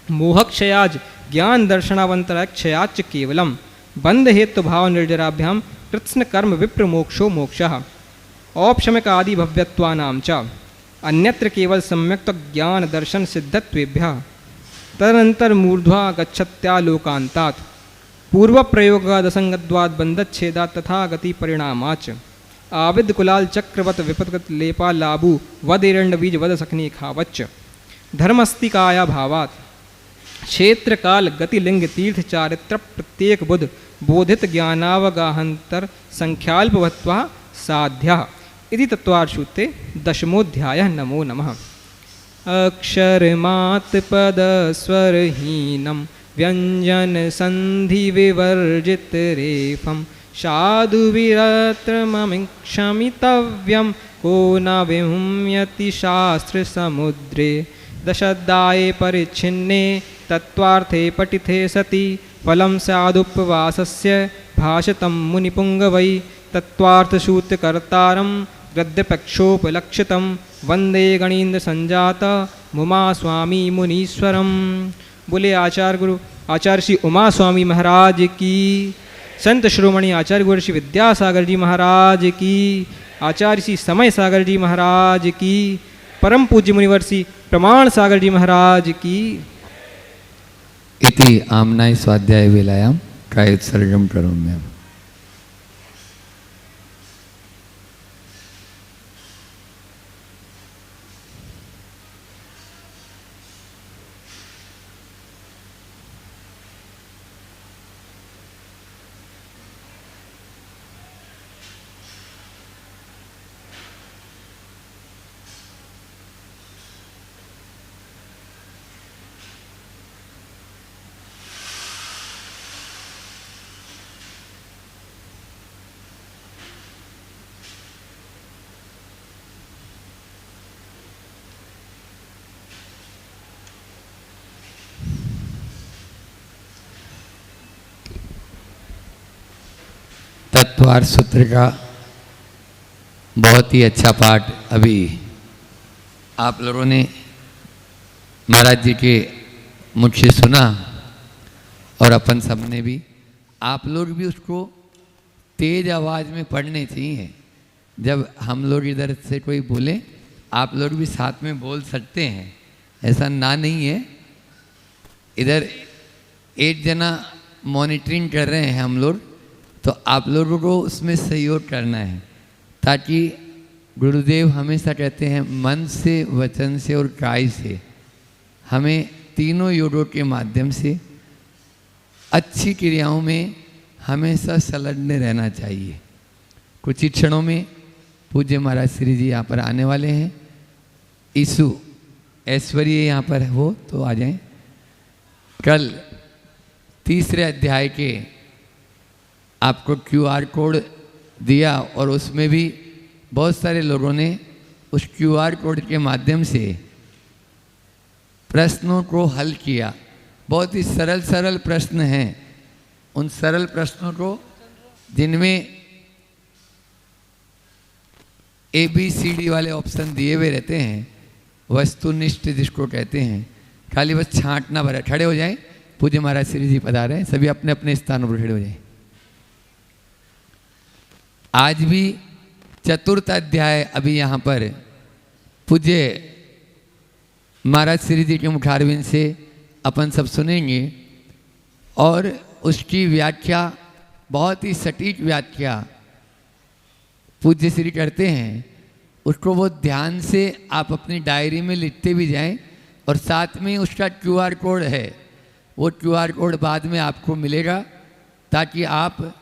मोहक्षयाज ज्ञान दर्शनावंतरक्षयाच केवलम बंध हेतु भाव निर्जराभ्याम कृत्स्न कर्म विप्र मोक्षो मोक्षः औपशमिक आदि भव्यत्वानां च अन्यत्र केवल सम्यक्त ज्ञान दर्शन सिद्धत्वेभ्यः तदनंतर मूर्ध्वा गच्छत्यालोकान्तात् पूर्व प्रयोगादसंगद्वाद बंधच्छेदात् तथा गति परिणामाच आविद कुलाल चक्रवत विपदगत लेपा लाभु वदेरंड बीज वद सखनी खावच्च धर्मस्तिकाया भावात् क्षेत्र काल गति लिंग तीर्थ चारित्र प्रत्येक बुध बोधित ज्ञानावगाहंतर संख्याल्पवत्वा साध्यः इति तत्वार्थसूत्रे दशमोऽध्यायः नमो नमः। अक्षरमात् पद स्वरहीनं व्यंजन संधि विवर्जित रेफम साधु विरत्रममिक्षमितव्यं को न विहुम्यति शास्त्र समुद्रे दशदाये परिच्छिन्ने तत्वार्थे पठिते सति फलं स्यादुपवासस्य भाषितं मुनिपुङ्गवै तत्वार्थसूत्रकर्तारं गद्यपक्षोपलक्षितं वंदे गणीन्द्र संजात मुमा स्वामी मुनीश्वरम। बोले आचार्य गुरु आचार्य श्री उमा स्वामी महाराज की, संत श्रोमणी आचार्य गुरु श्री विद्यासागर जी महाराज की, आचार्य श्री समय सागर जी महाराज की, परम पूज्य मुनिवर श्री प्रमाण सागर जी महाराज की। इति आम्नाय स्वाध्याय वेलायां कायोत्सर्गं करोम्यहम्। तत्वार्थ सूत्र का बहुत ही अच्छा पाठ अभी आप लोगों ने महाराज जी के मुख से सुना और अपन सब ने भी। आप लोग भी उसको तेज आवाज़ में पढ़ने चाहिए। जब हम लोग इधर से कोई बोले आप लोग भी साथ में बोल सकते हैं, ऐसा ना नहीं है। इधर एक जना मॉनिटरिंग कर रहे हैं हम लोग, तो आप लोगों को उसमें सहयोग करना है, ताकि गुरुदेव हमेशा कहते हैं मन से, वचन से और काय से हमें तीनों योगों के माध्यम से अच्छी क्रियाओं में हमेशा संलग्न रहना चाहिए। कुछ ही क्षणों में पूज्य महाराज श्री जी यहाँ पर आने वाले हैं। ईसु ऐश्वर्य यहाँ पर हो तो आ जाएं। कल तीसरे अध्याय के आपको QR कोड दिया और उसमें भी बहुत सारे लोगों ने उस QR कोड के माध्यम से प्रश्नों को हल किया। बहुत ही सरल सरल प्रश्न हैं। उन सरल प्रश्नों को जिनमें ABCD वाले ऑप्शन दिए हुए रहते हैं, वस्तुनिष्ठ जिसको कहते हैं, खाली बस छांटना भरा। खड़े हो जाएं, पूज्य महाराज श्री जी पधारे हैं, सभी अपने अपने स्थानों पर खड़े हो जाएं। आज भी चतुर्थ अध्याय अभी यहाँ पर पूज्य महाराज श्री जी के मुखारविंद से अपन सब सुनेंगे और उसकी व्याख्या, बहुत ही सटीक व्याख्या पूज्य श्री करते हैं। उसको वो ध्यान से आप अपनी डायरी में लिखते भी जाएं और साथ में उसका QR कोड है, वो QR कोड बाद में आपको मिलेगा, ताकि आप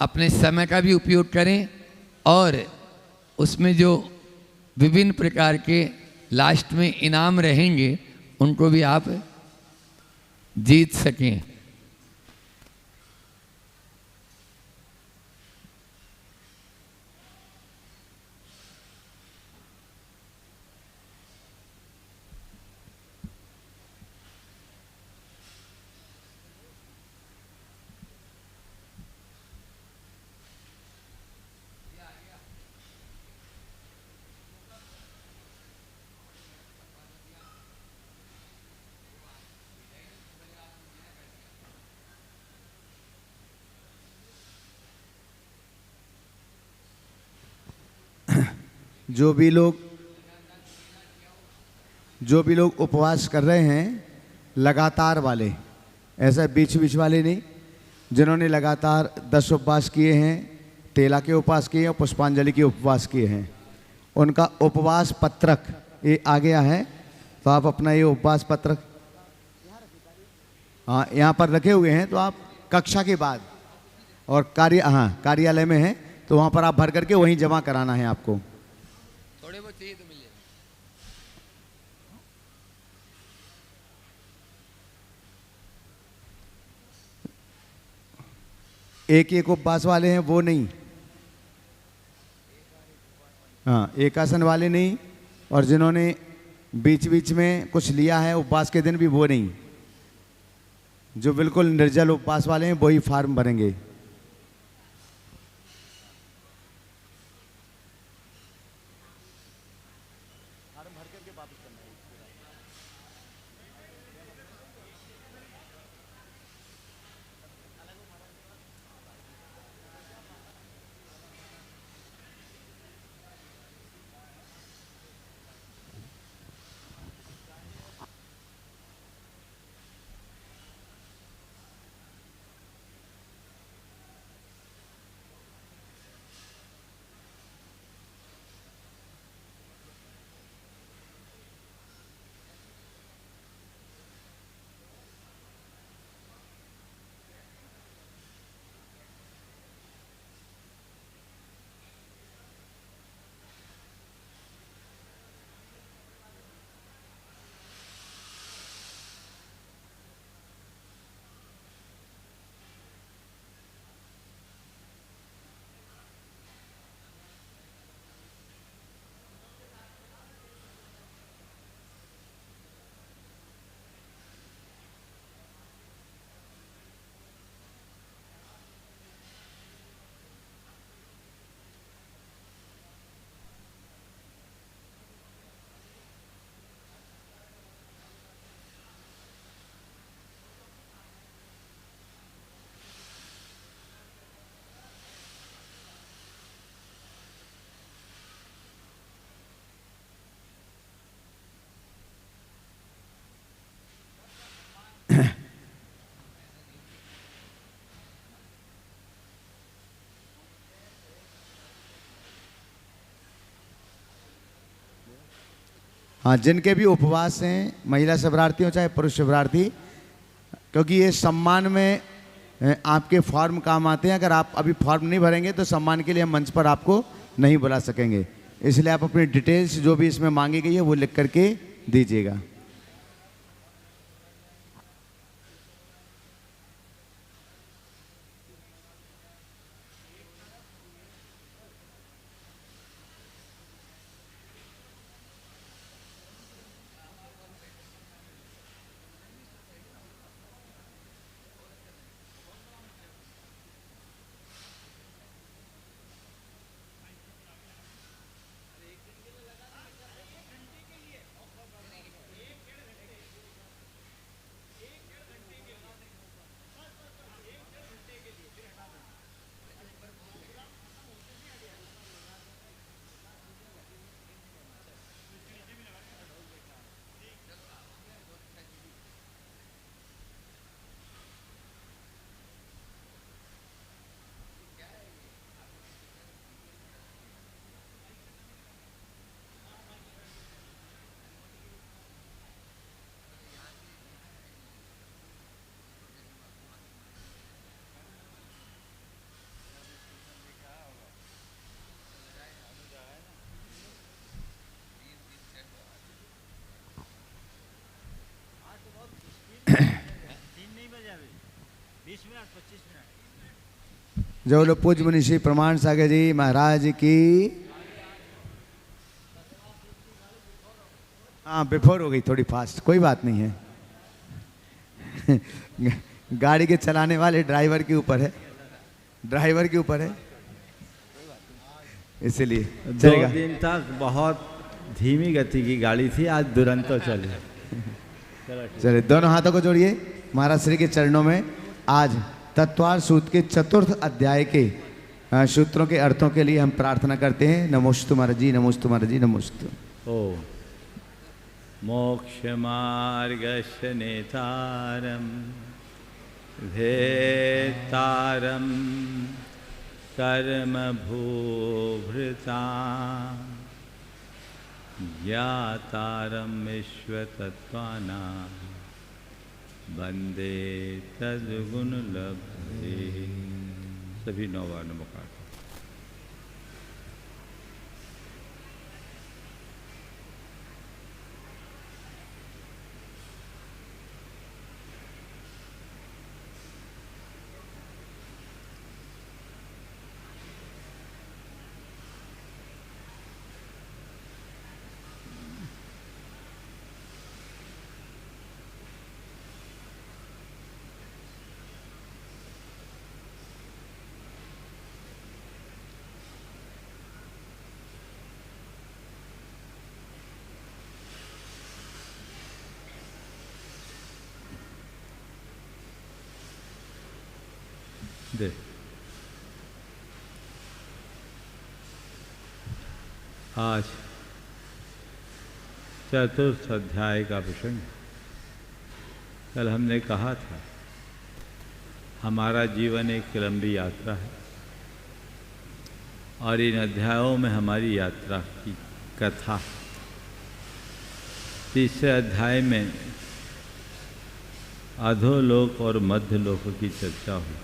अपने समय का भी उपयोग करें और उसमें जो विभिन्न प्रकार के लास्ट में इनाम रहेंगे उनको भी आप जीत सकें। जो भी लोग उपवास कर रहे हैं, लगातार वाले, ऐसा बीच बीच वाले नहीं, जिन्होंने लगातार 10 उपवास किए हैं, तेला के उपवास किए हैं और पुष्पांजलि के उपवास किए हैं, उनका उपवास पत्रक ये आ गया है। तो आप अपना ये उपवास पत्रक हाँ यहाँ पर रखे हुए हैं, तो आप कक्षा के बाद और कार्यालय में है, तो वहाँ पर आप भर करके वहीं जमा कराना है आपको। थोड़े बहुत चाहिए तो मिल जाए। एक उपवास वाले हैं वो नहीं, हाँ एक आसन वाले नहीं, और जिन्होंने बीच बीच में कुछ लिया है उपवास के दिन भी वो नहीं। जो बिल्कुल निर्जल उपवास वाले हैं वही फॉर्म भरेंगे। हाँ, जिनके भी उपवास हैं, महिला शिवरार्थी हो चाहे पुरुष शिवरार्थी, क्योंकि ये सम्मान में आपके फॉर्म काम आते हैं। अगर आप अभी फॉर्म नहीं भरेंगे तो सम्मान के लिए हम मंच पर आपको नहीं बुला सकेंगे, इसलिए आप अपनी डिटेल्स जो भी इसमें मांगी गई है वो लिख करके दीजिएगा। जो लोग पूज्य मुनि श्री प्रमाण सागर जी महाराज की। हाँ, बिफोर हो गई थोड़ी फास्ट, कोई बात नहीं है। गाड़ी के चलाने वाले ड्राइवर के ऊपर है, ड्राइवर के ऊपर है, इसलिए 2 दिन तक बहुत धीमी गति की गाड़ी थी, आज दुरंतो चली। चलिए, दोनों हाथों को जोड़िए महाराज श्री के चरणों में। आज तत्वार सूत्र के 4th अध्याय के सूत्रों के अर्थों के लिए हम प्रार्थना करते हैं। नमोस्तु महाराज जी, नमोस्तु महाराज जी, नमोस्तु। ओ मोक्ष मार्गस्य नेतारम भेतारम कर्म भूभृता ज्ञातारम विश्वतत्त्वानां वंदे तद्गुण लब्धे। सभी 9 बार नमस्कार। दे आज 4th अध्याय का प्रसंग। कल हमने कहा था हमारा जीवन एक लंबी यात्रा है और इन अध्यायों में हमारी यात्रा की कथा। 3रे अध्याय में अधोलोक और मध्यलोक की चर्चा हुई।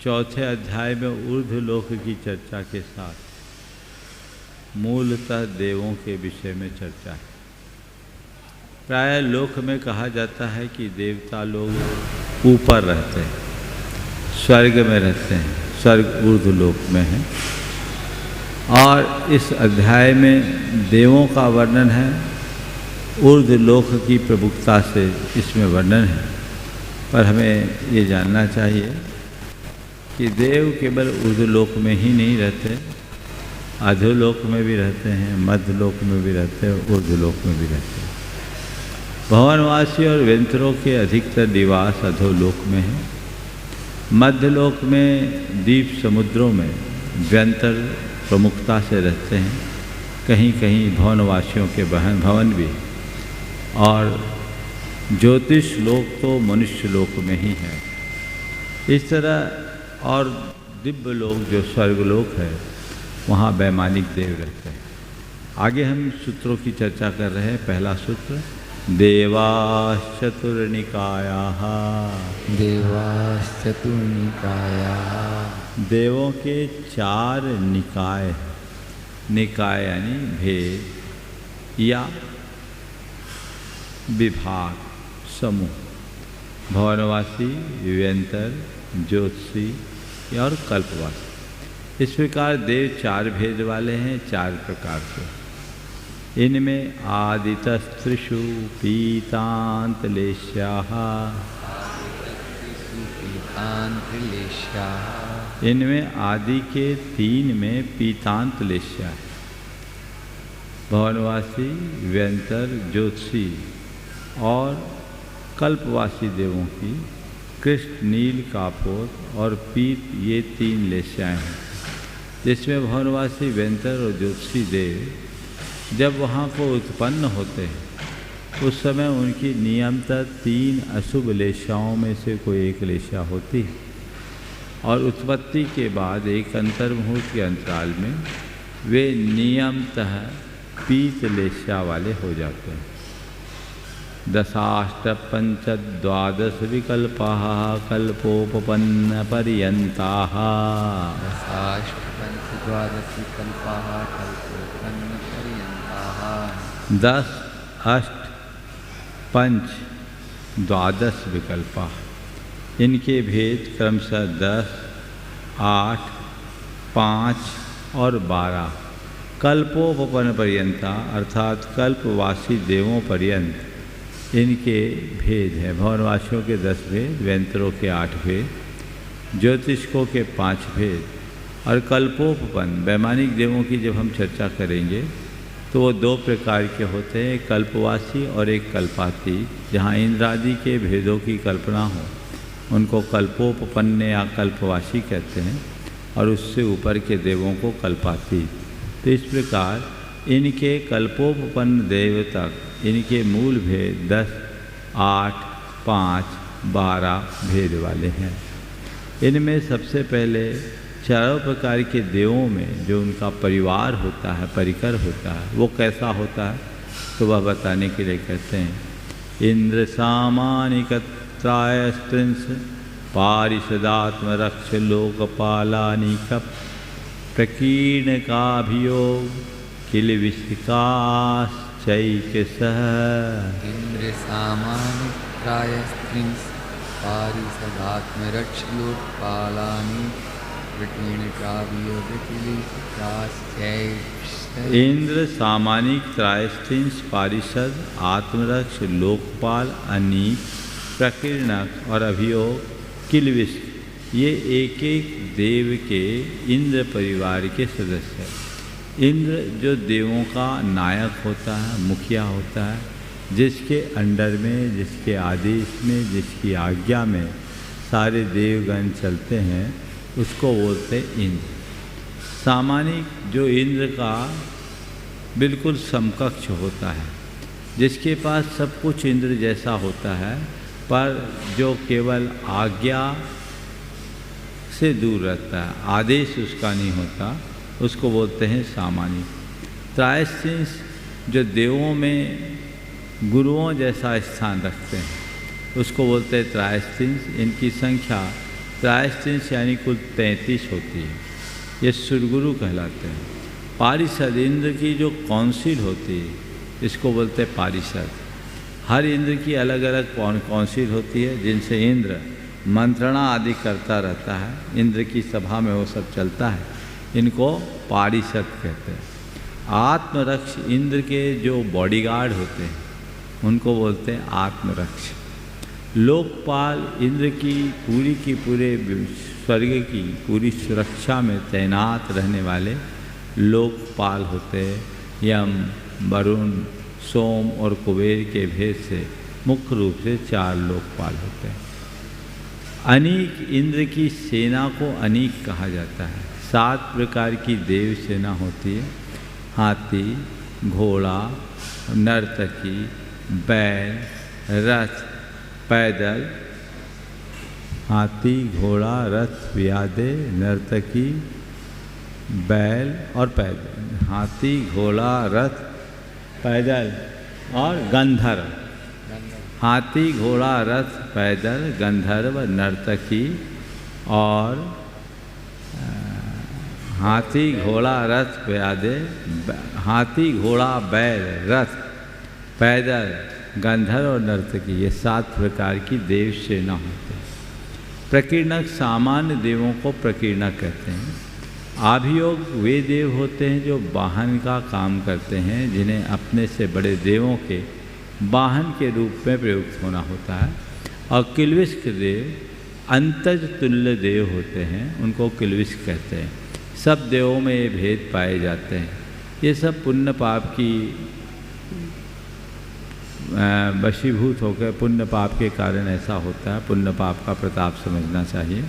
4थे अध्याय में ऊर्ध्वलोक की चर्चा के साथ मूलतः देवों के विषय में चर्चा है। प्राय लोक में कहा जाता है कि देवता लोग ऊपर रहते हैं, स्वर्ग में रहते हैं, स्वर्ग ऊर्ध्वलोक में है। और इस अध्याय में देवों का वर्णन है, ऊर्ध्वलोक की प्रमुखता से इसमें वर्णन है। पर हमें ये जानना चाहिए कि देव केवल ऊर्ध्वलोक में ही नहीं रहते, अधोलोक में भी रहते हैं, मध्यलोक में भी रहते हैं, ऊर्ध्वलोक में भी रहते हैं। भवनवासी और व्यंतरों के अधिकतर निवास अधोलोक में है। मध्यलोक में द्वीप समुद्रों में व्यंतर प्रमुखता से रहते हैं, कहीं कहीं भवनवासियों के भवन भी। और ज्योतिष लोक तो मनुष्य लोक में ही है। इस तरह और दिव्य लोक जो स्वर्गलोक है, वहाँ वैमानिक देव रहते हैं। आगे हम सूत्रों की चर्चा कर रहे हैं। पहला सूत्र देवाश्चतुर्निकायाः। देवाश्चतुर्निकायाः। देवों के 4 निकाय। निकाय यानी भेद या विभाग, समूह। भवनवासी, व्यंतर, ज्योतिषी और कल्पवासी। इस प्रकार देव 4 भेद वाले हैं, 4 प्रकार के। इनमें आदितस्त्रिषु पीतांतलेश्याः। इनमें आदि के 3 में पीतांतलेश्या है। भवनवासी, व्यंतर, ज्योतिषी और कल्पवासी देवों की कृष्ण, नील, कापोत और पीत, ये 3 लेश्याएँ हैं। जिसमें भवनवासी, व्यंतर और ज्योतिषी देव जब वहाँ को उत्पन्न होते हैं उस समय उनकी नियमतः 3 अशुभ लेशाओं में से कोई एक लेशा होती है और उत्पत्ति के बाद एक अंतर्मुहूर्त के अंतराल में वे नियमतः पीत लेशा वाले हो जाते हैं। 10,8,5,12 विकल्पाः कल्पोपपन्न पर्यन्ताः। 10,8,5,12 विकल्पाः कल्पोपन्न पर्यन्ताः। 10, 8, 5, 12 विकल्पाः। इनके भेद क्रमशः 10, 8, 5 और 12 कल्पोपपन्न पर्यंता अर्थात कल्पवासी देवों पर्यंत इनके भेद हैं। भवनवासियों के 10 भेद, व्यंतरों के 8 भेद, ज्योतिषकों के 5 भेद और कल्पोपपन्न वैमानिक देवों की जब हम चर्चा करेंगे तो वो 2 प्रकार के होते हैं, एक कल्पवासी और एक कल्पातीत। जहाँ इंद्रादि के भेदों की कल्पना हो उनको कल्पोपपन्न या कल्पवासी कहते हैं और उससे ऊपर के देवों को कल्पातीत। तो इस प्रकार इनके कल्पोपपन्न देव तक इनके मूल भेद 10, 8, 5, 12 भेद वाले हैं। इनमें सबसे पहले 4 प्रकार के देवों में जो उनका परिवार होता है, परिकर होता है, वो कैसा होता है तो वह बताने के लिए कहते हैं इंद्र सामानिकत्रायस्त्रिंश पारिषदात्मरक्ष लोकपालानिक प्रकीर्णकाभियोग किल विशिकाश्चैकसः। इंद्र सामानिकत्रायस्त्रिंश पारिषदात्मरक्ष लोकपालानि इंद्र सामानिक त्रायस्त्रिंश पारिषद आत्मरक्ष लोकपाल अनीक प्रकीर्णक और अभियोग किलविश, ये एक एक देव के इंद्र परिवार के सदस्य हैं। इंद्र जो देवों का नायक होता है, मुखिया होता है, जिसके अंडर में, जिसके आदेश में, जिसकी आज्ञा में सारे देवगण चलते हैं उसको बोलते इंद्र। सामानिक जो इंद्र का बिल्कुल समकक्ष होता है, जिसके पास सब कुछ इंद्र जैसा होता है पर जो केवल आज्ञा से दूर रहता है, आदेश उसका नहीं होता, उसको बोलते हैं सामानिक। त्रायस्त्रिंश जो देवों में गुरुओं जैसा स्थान रखते हैं उसको बोलते हैं त्रायस्त्रिंश। इनकी संख्या त्रायस्त्रिंश यानी कुल 33 होती है। ये सुरगुरु कहलाते हैं। पारिषद इंद्र की जो काउंसिल होती है इसको बोलते हैं पारिषद। हर इंद्र की अलग अलग काउंसिल होती है जिनसे इंद्र मंत्रणा आदि करता रहता है। इंद्र की सभा में वो सब चलता है, इनको पारिषद कहते हैं। आत्मरक्ष इंद्र के जो बॉडीगार्ड होते हैं उनको बोलते हैं आत्मरक्ष। लोकपाल इंद्र की पूरे स्वर्ग की पूरी सुरक्षा में तैनात रहने वाले लोकपाल होते हैं। यम, वरुण, सोम और कुबेर के भेद से मुख्य रूप से 4 लोकपाल होते हैं। अनीक इंद्र की सेना को अनीक कहा जाता है। 7 प्रकार की देव सेना होती है। हाथी, घोड़ा, नर्तकी, बैल, रथ, पैदल। हाथी, घोड़ा, रथ, व्याधे, नर्तकी, बैल और पैदल, हाथी घोड़ा रथ पैदल और गंधर्व। हाथी घोड़ा रथ पैदल गंधर्व नर्तकी और हाथी घोड़ा रथ हाथी घोड़ा बैल रथ पैदल गंधर्व और नर्तकी, ये 7 प्रकार की देव सेना होती है। प्रकीर्णक सामान्य देवों को प्रकीर्णक कहते हैं। आभियोग वे देव होते हैं जो वाहन का काम करते हैं, जिन्हें अपने से बड़े देवों के वाहन के रूप में प्रयुक्त होना होता है। और किल्विष्क देव अंतज तुल्य देव होते हैं, उनको किल्विष्क कहते हैं। सब देवों में ये भेद पाए जाते हैं। ये सब पुण्य पाप की वशीभूत होकर पुण्य पाप के कारण ऐसा होता है। पुण्य पाप का प्रताप समझना चाहिए।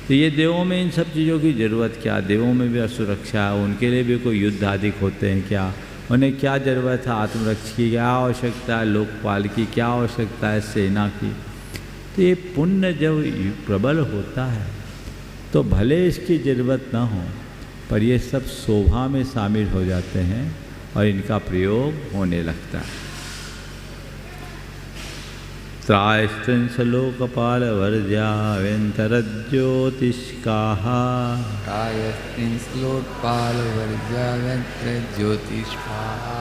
तो ये देवों में इन सब चीज़ों की ज़रूरत क्या? देवों में भी असुरक्षा है, उनके लिए भी कोई युद्ध आदि होते हैं क्या? उन्हें क्या ज़रूरत है? आत्मरक्षा की क्या आवश्यकता है? लोकपाल की क्या आवश्यकता है? सेना की। तो ये पुण्य जब प्रबल होता है तो भले इसकी ज़रूरत ना हो, पर ये सब शोभा में शामिल हो जाते हैं और इनका प्रयोग होने लगता है। त्रायस्त्रिंश लोकपाल वर्ज्या व्यंतरज्योतिष्काहा। त्रायस्त्रिंश लोकपाल वर्ज्या व्यंतरज्योतिष्काहा।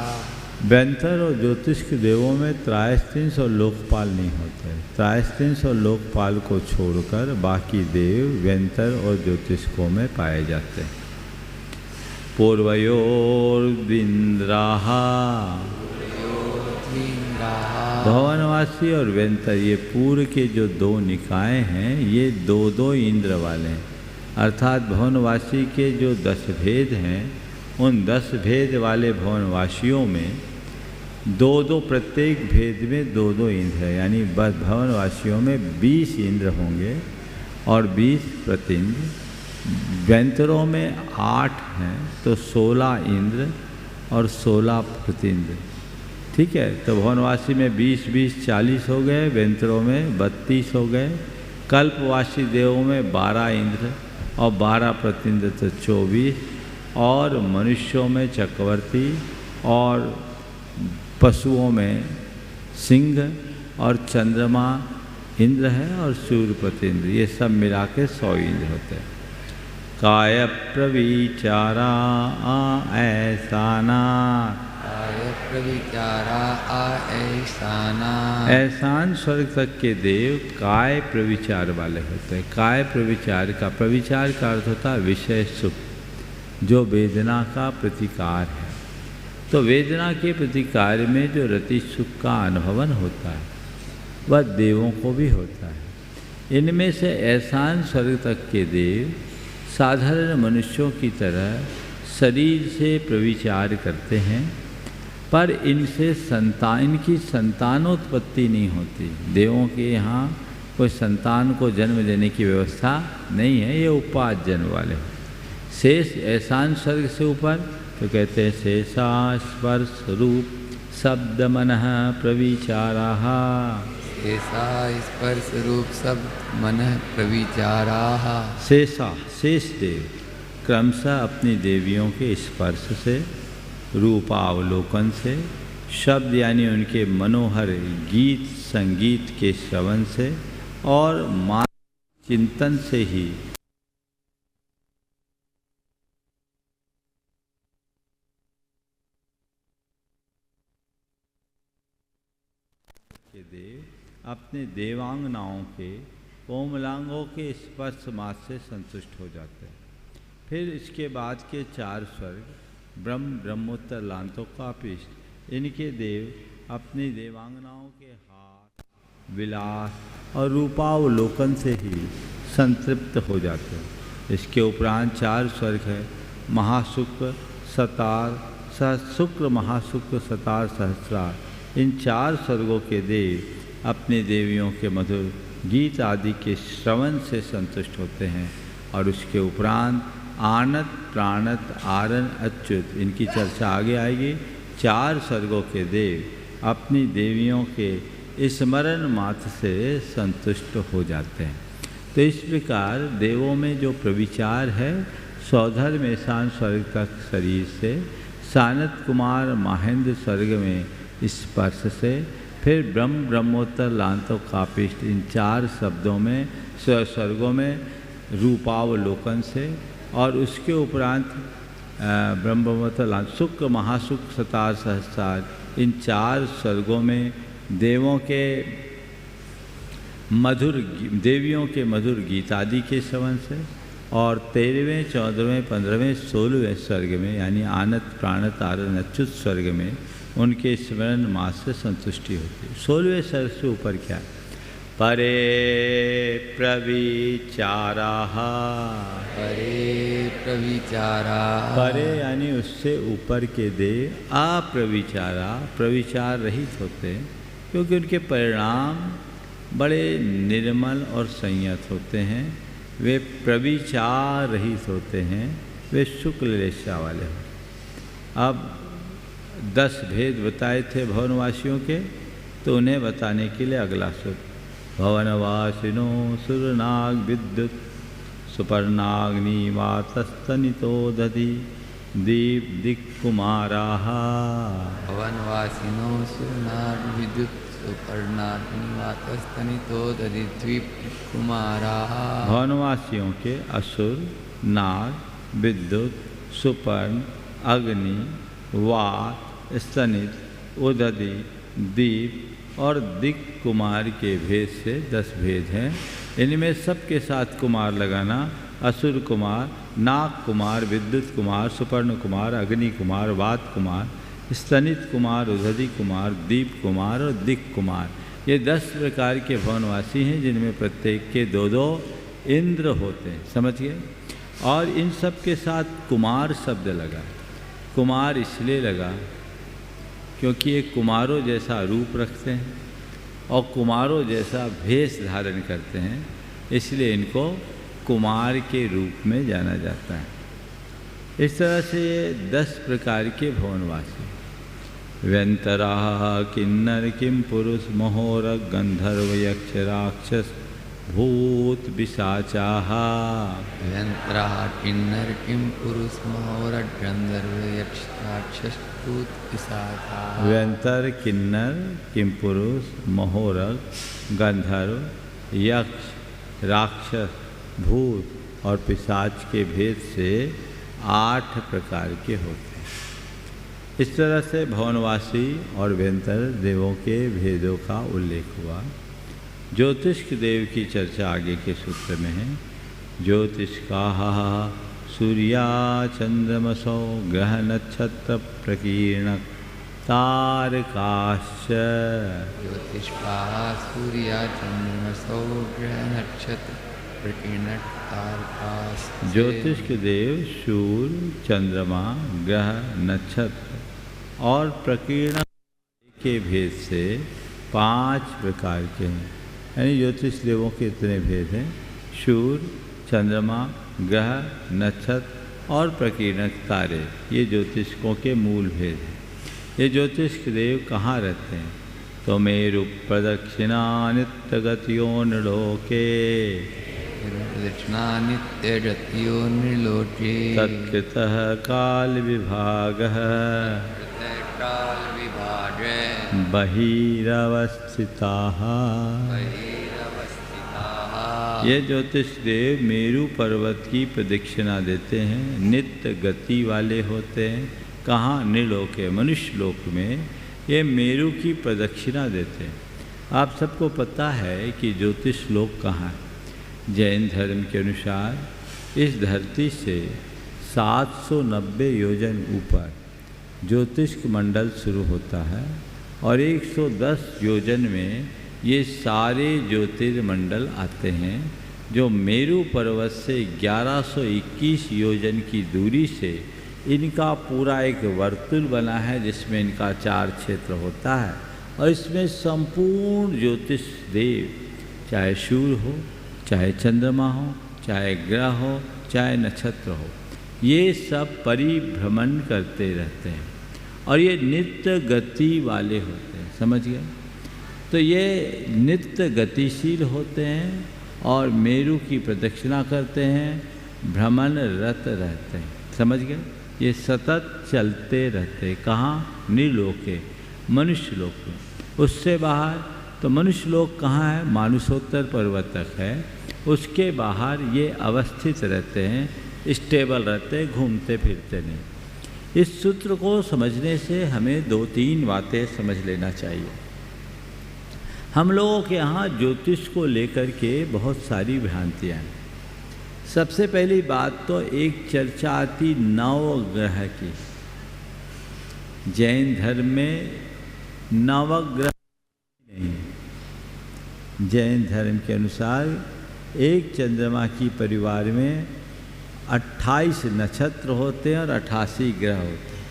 व्यंतर और ज्योतिष के देवों में त्रायस्त्रिंश और लोकपाल नहीं होते। त्रायस्त्रिंश और लोकपाल को छोड़कर बाकी देव व्यंतर और ज्योतिष्कों में पाए जाते हैं। पूर्वयोर्विंद्राहा। भवनवासी और व्यंतर, ये पूर्व के जो 2 निकाय हैं, ये 2 इंद्र वाले हैं। अर्थात भवनवासी के जो 10 भेद हैं, उन 10 भेद वाले भवनवासियों में 2 प्रत्येक भेद में 2 इंद्र है। यानी भवनवासियों में 20 इंद्र होंगे और 20 प्रतिंद्र। व्यंतरों में 8 हैं तो 16 इंद्र और 16 प्रतिंद्र। ठीक है, तो भवनवासी में 20-20 40 हो गए, व्यंतरों में 32 हो गए। कल्पवासी देवों में 12 इंद्र और 12 प्रतिंद्र तो 24, और मनुष्यों में चक्रवर्ती और पशुओं में सिंह और चंद्रमा इंद्र है और सूर्य प्रतिंद्र, ये सब मिला के 100 इंद्र होते हैं। काय प्रविचारा ऐसाना। काय प्रविचारा ऐसाना। ऐसान स्वर्ग तक के देव काय प्रविचार वाले होते हैं। काय प्रविचार का अर्थ होता है विषय सुख, जो वेदना का प्रतिकार है। तो वेदना के प्रतिकार में जो रति सुख का अनुभवन होता है वह देवों को भी होता है। इनमें से ऐसान स्वर्ग तक के देव साधारण मनुष्यों की तरह शरीर से प्रविचार करते हैं, पर इनसे इनकी संतानोत्पत्ति नहीं होती। देवों के यहाँ कोई संतान को जन्म देने की व्यवस्था नहीं है, ये उपाद जन्म वाले हैं। शेष ऐसान स्वर्ग से ऊपर तो कहते हैं शेषा स्पर्श रूप शब्द मनः प्रविचाराः। शेषा स्पर्श रूप शब्द मनः प्रविचाराः। शेषा शेष देव क्रमशः अपनी देवियों के स्पर्श से, रूपावलोकन से, शब्द यानी उनके मनोहर गीत संगीत के श्रवण से और मान चिंतन से ही देव अपने देवांगनाओं के कोमलांगों के स्पर्श मात्र से संतुष्ट हो जाते हैं। फिर इसके बाद के 4 स्वर्ग ब्रह्मोत्तर लांतोकापिष्ट, इनके देव अपनी देवांगनाओं के हाथ विलास और रूपावलोकन से ही संतृप्त हो जाते हैं। इसके उपरांत 4 स्वर्ग है महाशुक्र सतार शुक्र महाशुक्र सतार सहस्रार। इन 4 स्वर्गों के देव अपनी देवियों के मधुर गीत आदि के श्रवण से संतुष्ट होते हैं। और उसके उपरांत आनत प्राणत आरन अच्युत, इनकी चर्चा आगे आएगी। 4 स्वर्गों के देव अपनी देवियों के स्मरण मात्र से संतुष्ट हो जाते हैं। तो इस प्रकार देवों में जो प्रविचार है सौधर में ईशान स्वर्ग तक शरीर से, सानत कुमार माहेंद्र स्वर्ग में स्पर्श से, फिर ब्रह्म ब्रह्मोत्तर लांतो कापिष्ट, इन 4 शब्दों में स्वर्गों में रूपावलोकन से, और उसके उपरांत ब्रह्म ब्रह्मोत्तर लांत शुक्र महाशुक्र सतार सहस्रार, इन 4 स्वर्गों में देवियों के मधुर गीत आदि के श्रवण से, और 13वें 14वें 15वें 16वें स्वर्ग में यानी आनत प्राणत आरन अच्युत स्वर्ग में उनके स्मरण मास से संतुष्टि होती है। 16वें स्वर्ग से ऊपर क्या है? परे प्रविचारा, परे प्रविचारा, परे यानी उससे ऊपर के देव अप्रविचारा, प्रविचार रहित होते हैं, क्योंकि उनके परिणाम बड़े निर्मल और संयत होते हैं। वे प्रविचार रहित होते हैं, वे शुक्ल रेशा वाले होते। अब 10 भेद बताए थे भवनवासियों के, तो उन्हें बताने के लिए अगला सूत्र, भवनवासिनो सुरनाग विद्युत सुपर्णाग्नि वातस्तनितो दधि दीप दिक्कुमाराः, भवनवासिनो सुरनाग विद्युत सुपर्णाग्निवातस्तनितो दधि द्वीप कुमाराः। भवनवासियों के असुर, नाग, विद्युत, सुपर्ण, अग्नि, वात, स्तनित, उदधि, दीप और दिक् कुमार के भेद से 10 भेद हैं। इनमें सबके साथ कुमार लगाना, असुर कुमार, नाग कुमार, विद्युत कुमार, सुपर्ण कुमार, अग्नि कुमार, वात कुमार, स्तनित कुमार, उदधि कुमार, दीप कुमार और दिक् कुमार, ये 10 प्रकार के भवनवासी हैं, जिनमें प्रत्येक के 2-2 इंद्र होते हैं। समझ गए? और इन सब के साथ कुमार शब्द लगा। कुमार इसलिए लगा क्योंकि ये कुमारों जैसा रूप रखते हैं और कुमारों जैसा भेष धारण करते हैं, इसलिए इनको कुमार के रूप में जाना जाता है। इस तरह से ये 10 प्रकार के भवनवासी, व्यंतराः किन्नर किम पुरुष महोर गंधर्व यक्ष राक्षस भूत पिशाचाः, व्यंतराः किन्नर किम पुरुष महोर गंधर्व यक्ष राक्षस भूत पिशाचाः। व्यंतर किन्नर किम पुरुष महोर गंधर्व यक्ष राक्षस भूत और पिशाच के भेद से 8 प्रकार के होते हैं। इस तरह से भवनवासी और व्यंतर देवों के भेदों का उल्लेख हुआ। ज्योतिष्क देव की चर्चा आगे के सूत्र में है। ज्योतिष्काः सूर्या चंद्रमसो ग्रह नक्षत्र प्रकीर्ण तारकाश्च, ज्योतिष्काः सूर्या चंद्रमसो ग्रह नक्षत्र प्रकीर्ण तारकाश्च। ज्योतिष्क देव सूर्य, चंद्रमा, ग्रह, नक्षत्र और प्रकीर्ण के भेद से 5 प्रकार के हैं। यानी ज्योतिष देवों के इतने भेद हैं, सूर्य, चंद्रमा, ग्रह, नक्षत्र और प्रकीर्ण तारे, ये ज्योतिषकों के मूल भेद हैं। ये ज्योतिष्क देव कहाँ रहते हैं? तो मेरु प्रदक्षिणा नित्य गतियो नृलोके, प्रदक्षिणा नित्य गतियो नृलोके, तत्कृतः काल विभागः काल विभागे बहिरवस्थिताः। ये ज्योतिष देव मेरु पर्वत की प्रदक्षिणा देते हैं, नित्य गति वाले होते हैं। कहाँ? नृलोके, मनुष्य लोक में ये मेरु की प्रदक्षिणा देते हैं। आप सबको पता है कि ज्योतिष लोक कहाँ है? जैन धर्म के अनुसार इस धरती से 790 योजन ऊपर ज्योतिष्क मंडल शुरू होता है और 110 योजन में ये सारे ज्योतिर्मंडल आते हैं, जो मेरु पर्वत से 1121 योजन की दूरी से इनका पूरा एक वर्तुल बना है, जिसमें इनका 4 क्षेत्र होता है। और इसमें संपूर्ण ज्योतिष देव, चाहे सूर्य हो, चाहे चंद्रमा हो, चाहे ग्रह हो, चाहे नक्षत्र हो, ये सब परिभ्रमण करते रहते हैं और ये नित्य गति वाले होते हैं। समझ गए? तो ये नित्य गतिशील होते हैं और मेरु की प्रदक्षिणा करते हैं भ्रमणरत रहते हैं। समझ गए? ये सतत चलते रहते। कहाँ? निर्लोके, मनुष्य लोक में। उससे बाहर तो मनुष्य लोक कहाँ है? मानुषोत्तर पर्वतक है, उसके बाहर ये अवस्थित रहते हैं, स्टेबल रहते हैं, घूमते फिरते नहीं। इस सूत्र को समझने से हमें 2-3 बातें समझ लेना चाहिए। हम लोगों के यहाँ ज्योतिष को लेकर के बहुत सारी भ्रांतियाँ हैं। सबसे पहली बात तो एक चर्चा आती नवग्रह की। जैन धर्म में नवग्रह नहीं। जैन धर्म के अनुसार एक चंद्रमा की परिवार में 28 नक्षत्र होते हैं और 88 ग्रह होते हैं।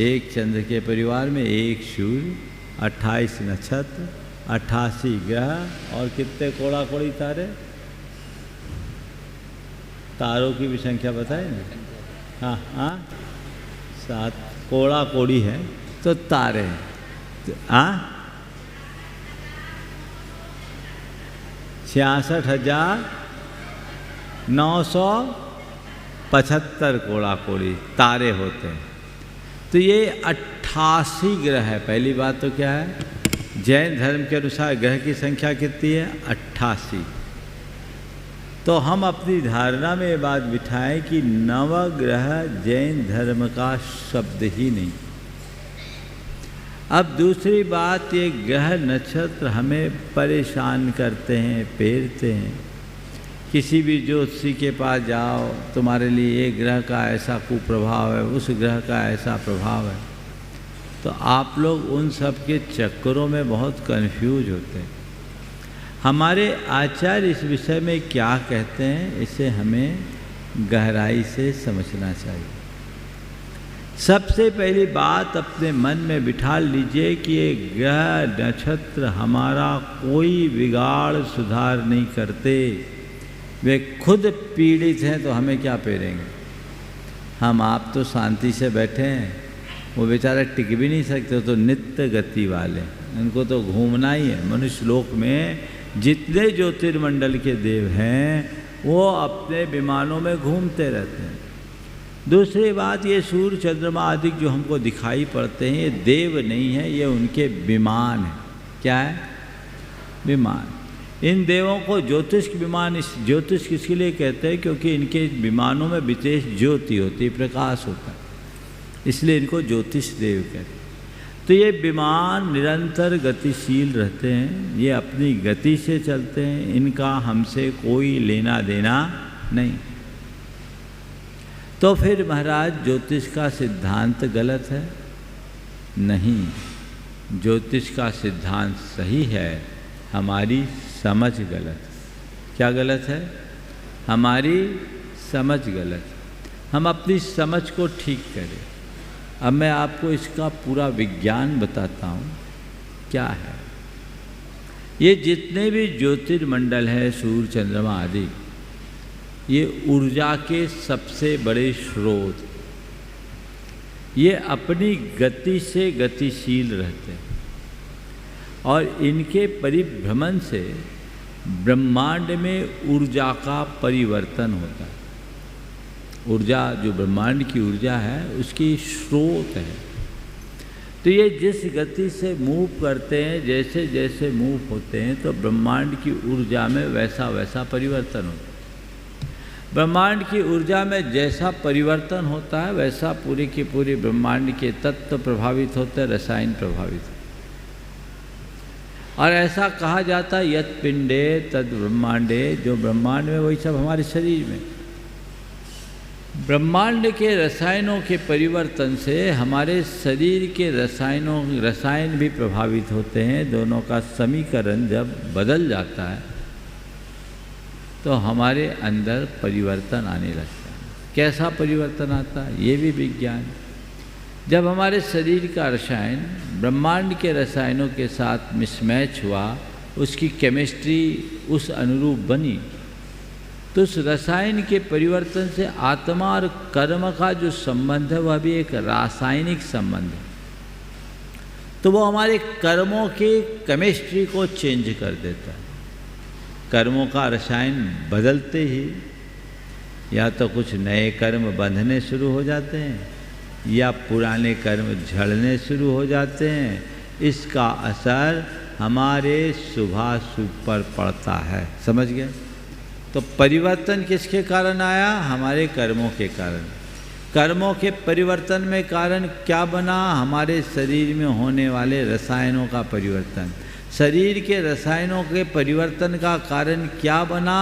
एक चंद्र के परिवार में एक सूर्य, 28 नक्षत्र, 88 ग्रह और कितने कोड़ा कोड़ी तारे? तारों की भी संख्या बताए ना? हाँ हाँ, 7 कोड़ा कोड़ी है तो तारे हैं। तो 66,975 कोड़ा कोड़ी तारे होते हैं। तो ये 88 ग्रह है। पहली बात तो क्या है? जैन धर्म के अनुसार ग्रह की संख्या कितनी है? 88। तो हम अपनी धारणा में ये बात बिठाएं कि नवग्रह जैन धर्म का शब्द ही नहीं। अब दूसरी बात, ये ग्रह नक्षत्र हमें परेशान करते हैं, पेरते हैं। किसी भी ज्योतिषी के पास जाओ, तुम्हारे लिए ये ग्रह का ऐसा कुप्रभाव है, उस ग्रह का ऐसा प्रभाव है, तो आप लोग उन सब के चक्करों में बहुत कंफ्यूज होते हैं। हमारे आचार्य इस विषय में क्या कहते हैं, इसे हमें गहराई से समझना चाहिए। सबसे पहली बात अपने मन में बिठा लीजिए कि ये ग्रह नक्षत्र हमारा कोई बिगाड़ सुधार नहीं करते। वे खुद पीड़ित हैं तो हमें क्या पेरेंगे? हम आप तो शांति से बैठे हैं, वो बेचारे टिक भी नहीं सकते, तो नित्य गति वाले, उनको तो घूमना ही है। मनुष्य लोक में जितने ज्योतिर्मंडल के देव हैं वो अपने विमानों में घूमते रहते हैं। दूसरी बात, ये सूर्य चंद्रमा आदि जो हमको दिखाई पड़ते हैं ये देव नहीं है, ये उनके विमान है। क्या है? विमान। इन देवों को ज्योतिष विमान, इस ज्योतिष किसके लिए कहते हैं? क्योंकि इनके विमानों में विशेष ज्योति होती है, प्रकाश होता है, इसलिए इनको ज्योतिष देव कहते हैं। तो ये विमान निरंतर गतिशील रहते हैं, ये अपनी गति से चलते हैं, इनका हमसे कोई लेना देना नहीं। तो फिर महाराज ज्योतिष का सिद्धांत गलत है? नहीं, ज्योतिष का सिद्धांत सही है, हमारी समझ गलत। क्या गलत है? हमारी समझ गलत। हम अपनी समझ को ठीक करें। अब मैं आपको इसका पूरा विज्ञान बताता हूँ क्या है। ये जितने भी ज्योतिर्मंडल है, सूर्य चंद्रमा आदि, ये ऊर्जा के सबसे बड़े स्रोत। ये अपनी गति से गतिशील रहते हैं और इनके परिभ्रमण से ब्रह्मांड में ऊर्जा का परिवर्तन होता है। ऊर्जा जो ब्रह्मांड की ऊर्जा है उसकी स्रोत है। तो ये जिस गति से मूव करते हैं, जैसे जैसे मूव होते हैं, तो ब्रह्मांड की ऊर्जा में वैसा वैसा परिवर्तन होता है। ब्रह्मांड की ऊर्जा में जैसा परिवर्तन होता है वैसा पूरे के पूरे ब्रह्मांड के तत्व प्रभावित होते हैं, रसायन प्रभावित होते हैं। और ऐसा कहा जाता है यत् पिंडे तद ब्रह्मांडे, जो ब्रह्मांड में वही सब हमारे शरीर में। ब्रह्मांड के रसायनों के परिवर्तन से हमारे शरीर के रसायन भी प्रभावित होते हैं। दोनों का समीकरण जब बदल जाता है तो हमारे अंदर परिवर्तन आने लगता है। कैसा परिवर्तन आता है? ये भी विज्ञान। जब हमारे शरीर का रसायन ब्रह्मांड के रसायनों के साथ मिसमैच हुआ, उसकी केमिस्ट्री उस अनुरूप बनी, तो उस रसायन के परिवर्तन से आत्मा और कर्म का जो संबंध है वह भी एक रासायनिक संबंध है। तो वो हमारे कर्मों की केमिस्ट्री को चेंज कर देता है। कर्मों का रसायन बदलते ही या तो कुछ नए कर्म बंधने शुरू हो जाते हैं या पुराने कर्म झड़ने शुरू हो जाते हैं। इसका असर हमारे शुभाशुभ पर पड़ता है। समझ गए? तो परिवर्तन किसके कारण आया? हमारे कर्मों के कारण। कर्मों के परिवर्तन में कारण क्या बना? हमारे शरीर में होने वाले रसायनों का परिवर्तन। शरीर के रसायनों के परिवर्तन का कारण क्या बना?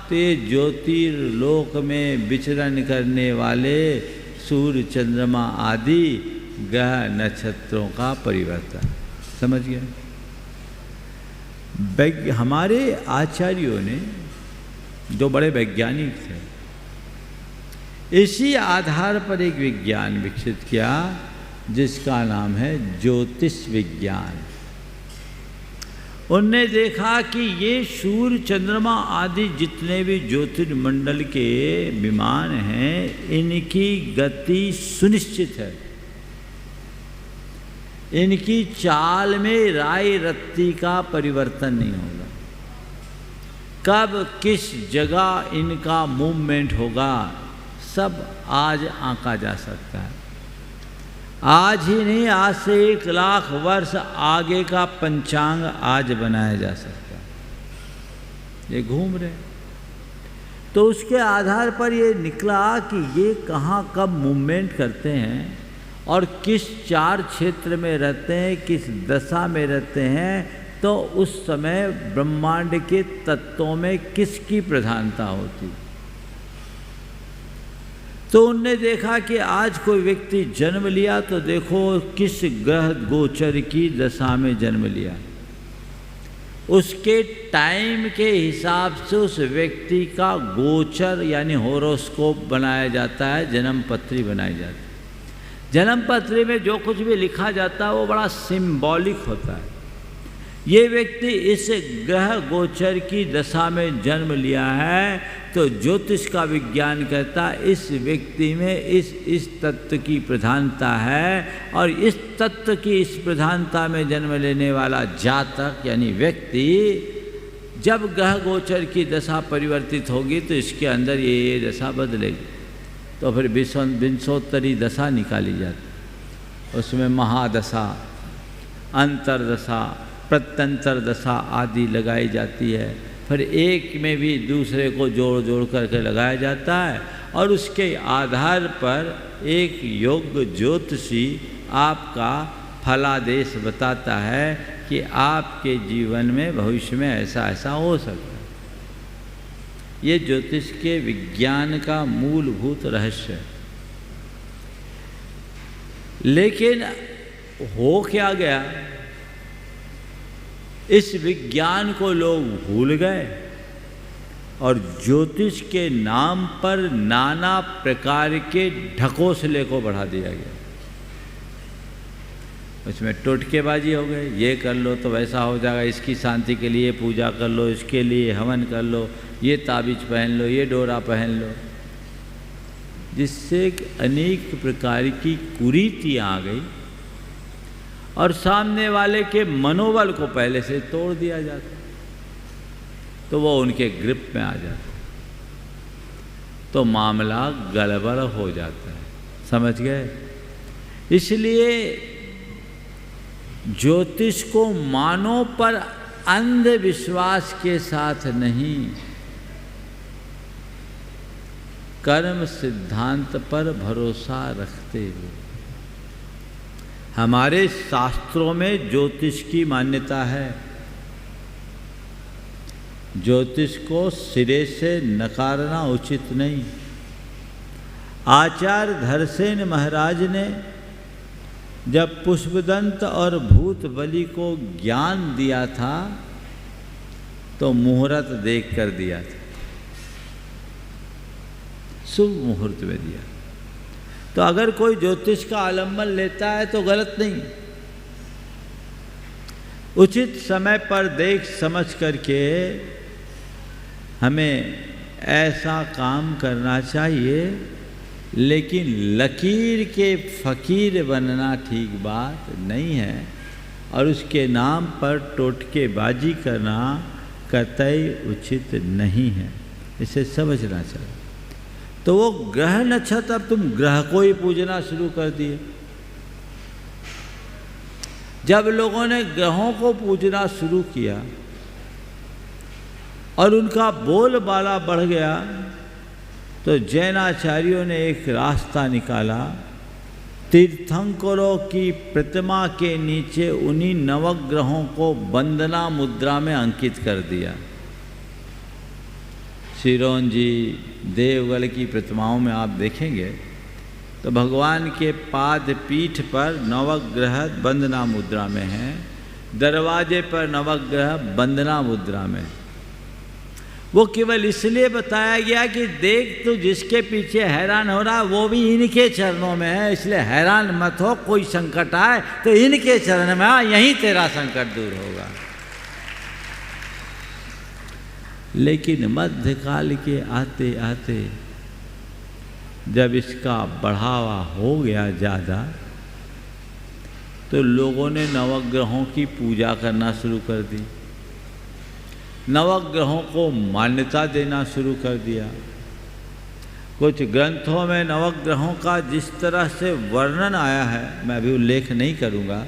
तो ये ज्योतिर्लोक में विचरण करने वाले सूर्य, चंद्रमा आदि ग्रह नक्षत्रों का परिवर्तन। समझ गए? हमारे आचार्यों ने, जो बड़े वैज्ञानिक थे, इसी आधार पर एक विज्ञान विकसित किया जिसका नाम है ज्योतिष विज्ञान। उनने देखा कि ये सूर्य, चंद्रमा आदि जितने भी ज्योतिर्मंडल के विमान हैं, इनकी गति सुनिश्चित है। इनकी चाल में राय रत्ती का परिवर्तन नहीं होगा। कब किस जगह इनका मूवमेंट होगा सब आज आंका जा सकता है। आज ही नहीं, आज से 1 लाख वर्ष आगे का पंचांग आज बनाया जा सकता है। ये घूम रहे, तो उसके आधार पर ये निकला कि ये कहाँ कब मूवमेंट करते हैं और किस 4 क्षेत्र में रहते हैं, किस दशा में रहते हैं, तो उस समय ब्रह्मांड के तत्वों में किसकी प्रधानता होती। तो उनने देखा कि आज कोई व्यक्ति जन्म लिया तो देखो किस ग्रह गोचर की दशा में जन्म लिया, उसके टाइम के हिसाब से उस व्यक्ति का गोचर यानी होरोस्कोप बनाया जाता है, जन्म पत्री बनाई जाती है। जन्म पत्री में जो कुछ भी लिखा जाता है वो बड़ा सिंबॉलिक होता है। ये व्यक्ति इस ग्रह गोचर की दशा में जन्म लिया है, तो ज्योतिष का विज्ञान कहता है इस व्यक्ति में इस तत्व की प्रधानता है, और इस तत्व की इस प्रधानता में जन्म लेने वाला जातक यानी व्यक्ति जब ग्रह गोचर की दशा परिवर्तित होगी तो इसके अंदर ये दशा बदलेगी। तो फिर विंशोत्तरी दशा निकाली जाती, उसमें महादशा, अंतरदशा, प्रत्यंतर दशा आदि लगाई जाती है। फिर एक में भी दूसरे को जोड़ जोड़ करके लगाया जाता है, और उसके आधार पर एक योग्य ज्योतिषी आपका फलादेश बताता है कि आपके जीवन में भविष्य में ऐसा ऐसा हो सकता है। ये ज्योतिष के विज्ञान का मूलभूत रहस्य है। लेकिन हो क्या गया, इस विज्ञान को लोग भूल गए और ज्योतिष के नाम पर नाना प्रकार के ढकोसले को बढ़ा दिया गया। उसमें टोटकेबाजी हो गई, ये कर लो तो वैसा हो जाएगा, इसकी शांति के लिए पूजा कर लो, इसके लिए हवन कर लो, ये ताबीज पहन लो, ये डोरा पहन लो, जिससे अनेक प्रकार की कुरीतियाँ आ गई और सामने वाले के मनोबल को पहले से तोड़ दिया जाता, तो वो उनके ग्रिप में आ जाता, तो मामला गड़बड़ हो जाता है। समझ गए? इसलिए ज्योतिष को मानो पर अंधविश्वास के साथ नहीं, कर्म सिद्धांत पर भरोसा रखते हुए। हमारे शास्त्रों में ज्योतिष की मान्यता है, ज्योतिष को सिरे से नकारना उचित नहीं। आचार्य धरसेन महाराज ने जब पुष्पदंत और भूत बलि को ज्ञान दिया था तो मुहूर्त देख कर दिया था, शुभ मुहूर्त में दिया। तो अगर कोई ज्योतिष का आलम्बन लेता है तो गलत नहीं, उचित समय पर देख समझ करके हमें ऐसा काम करना चाहिए, लेकिन लकीर के फ़कीर बनना ठीक बात नहीं है, और उसके नाम पर टोटकेबाजी करना कतई उचित नहीं है। इसे समझना चाहिए। तो वो ग्रह नक्षत्र, अब तुम ग्रह को ही पूजना शुरू कर दिए। जब लोगों ने ग्रहों को पूजना शुरू किया और उनका बोलबाला बढ़ गया, तो जैनाचार्यों ने एक रास्ता निकाला। तीर्थंकरों की प्रतिमा के नीचे उन्हीं नवग्रहों को वंदना मुद्रा में अंकित कर दिया। सिरोंजी, देवगढ़ की प्रतिमाओं में आप देखेंगे तो भगवान के पाद पीठ पर नवग्रह वंदना मुद्रा में हैं, दरवाजे पर नवग्रह वंदना मुद्रा में। वो केवल इसलिए बताया गया कि देख तू जिसके पीछे हैरान हो रहा वो भी इनके चरणों में है, इसलिए हैरान मत हो। कोई संकट आए तो इनके चरण में आ, यहीं तेरा संकट दूर होगा। लेकिन मध्यकाल के आते आते जब इसका बढ़ावा हो गया ज़्यादा, तो लोगों ने नवग्रहों की पूजा करना शुरू कर दी, नवग्रहों को मान्यता देना शुरू कर दिया। कुछ ग्रंथों में नवग्रहों का जिस तरह से वर्णन आया है, मैं अभी उल्लेख नहीं करूँगा,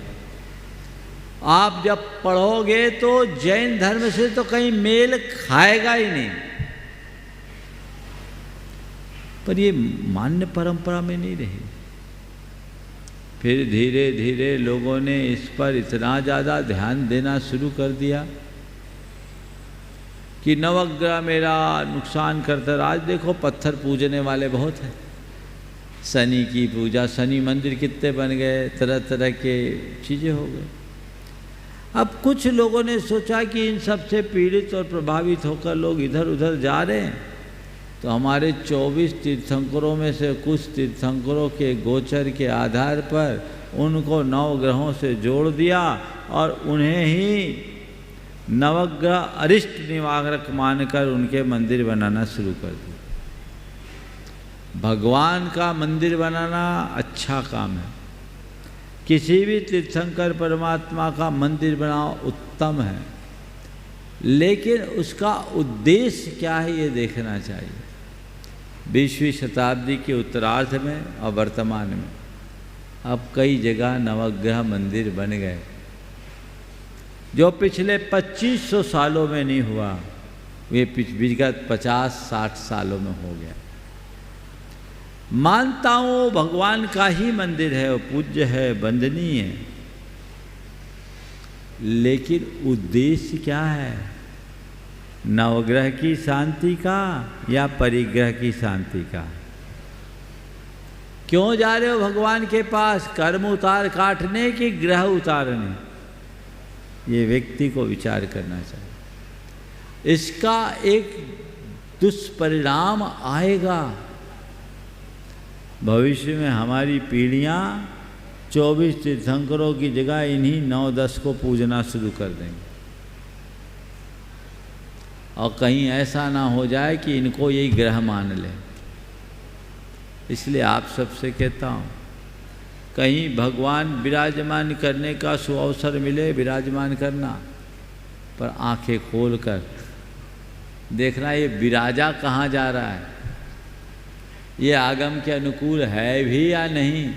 आप जब पढ़ोगे तो जैन धर्म से तो कहीं मेल खाएगा ही नहीं। पर ये मान्य परंपरा में नहीं रही। फिर धीरे धीरे लोगों ने इस पर इतना ज़्यादा ध्यान देना शुरू कर दिया कि नवग्रह मेरा नुकसान करता है। आज देखो पत्थर पूजने वाले बहुत हैं, शनि की पूजा, शनि मंदिर कितने बन गए, तरह तरह के चीज़ें हो गए। अब कुछ लोगों ने सोचा कि इन सब से पीड़ित और प्रभावित होकर लोग इधर उधर जा रहे हैं, तो हमारे 24 तीर्थंकरों में से कुछ तीर्थंकरों के गोचर के आधार पर उनको नवग्रहों से जोड़ दिया और उन्हें ही नवग्रह अरिष्ट निवारक मानकर उनके मंदिर बनाना शुरू कर दिया। भगवान का मंदिर बनाना अच्छा काम है, किसी भी तीर्थंकर परमात्मा का मंदिर बनाओ उत्तम है, लेकिन उसका उद्देश्य क्या है ये देखना चाहिए। 20वीं शताब्दी के उत्तरार्ध में और वर्तमान में अब कई जगह नवग्रह मंदिर बन गए, जो पिछले 2500 सालों में नहीं हुआ, वे विगत 50-60 सालों में हो गया। मानता हूँ भगवान का ही मंदिर है, वो पूज्य है, वंदनीय है, लेकिन उद्देश्य क्या है? नवग्रह की शांति का या परिग्रह की शांति का? क्यों जा रहे हो भगवान के पास? कर्म उतार काटने कि ग्रह उतारने? ये व्यक्ति को विचार करना चाहिए। इसका एक दुष्परिणाम आएगा। भविष्य में हमारी पीढ़ियाँ 24 तीर्थंकरों की जगह इन्हीं 9-10 को पूजना शुरू कर देंगे, और कहीं ऐसा ना हो जाए कि इनको यही ग्रह मान लें। इसलिए आप सबसे कहता हूँ, कहीं भगवान विराजमान करने का सुअवसर मिले, विराजमान करना, पर आंखें खोल कर देखना ये विराजा कहाँ जा रहा है, ये आगम के अनुकूल है भी या नहीं।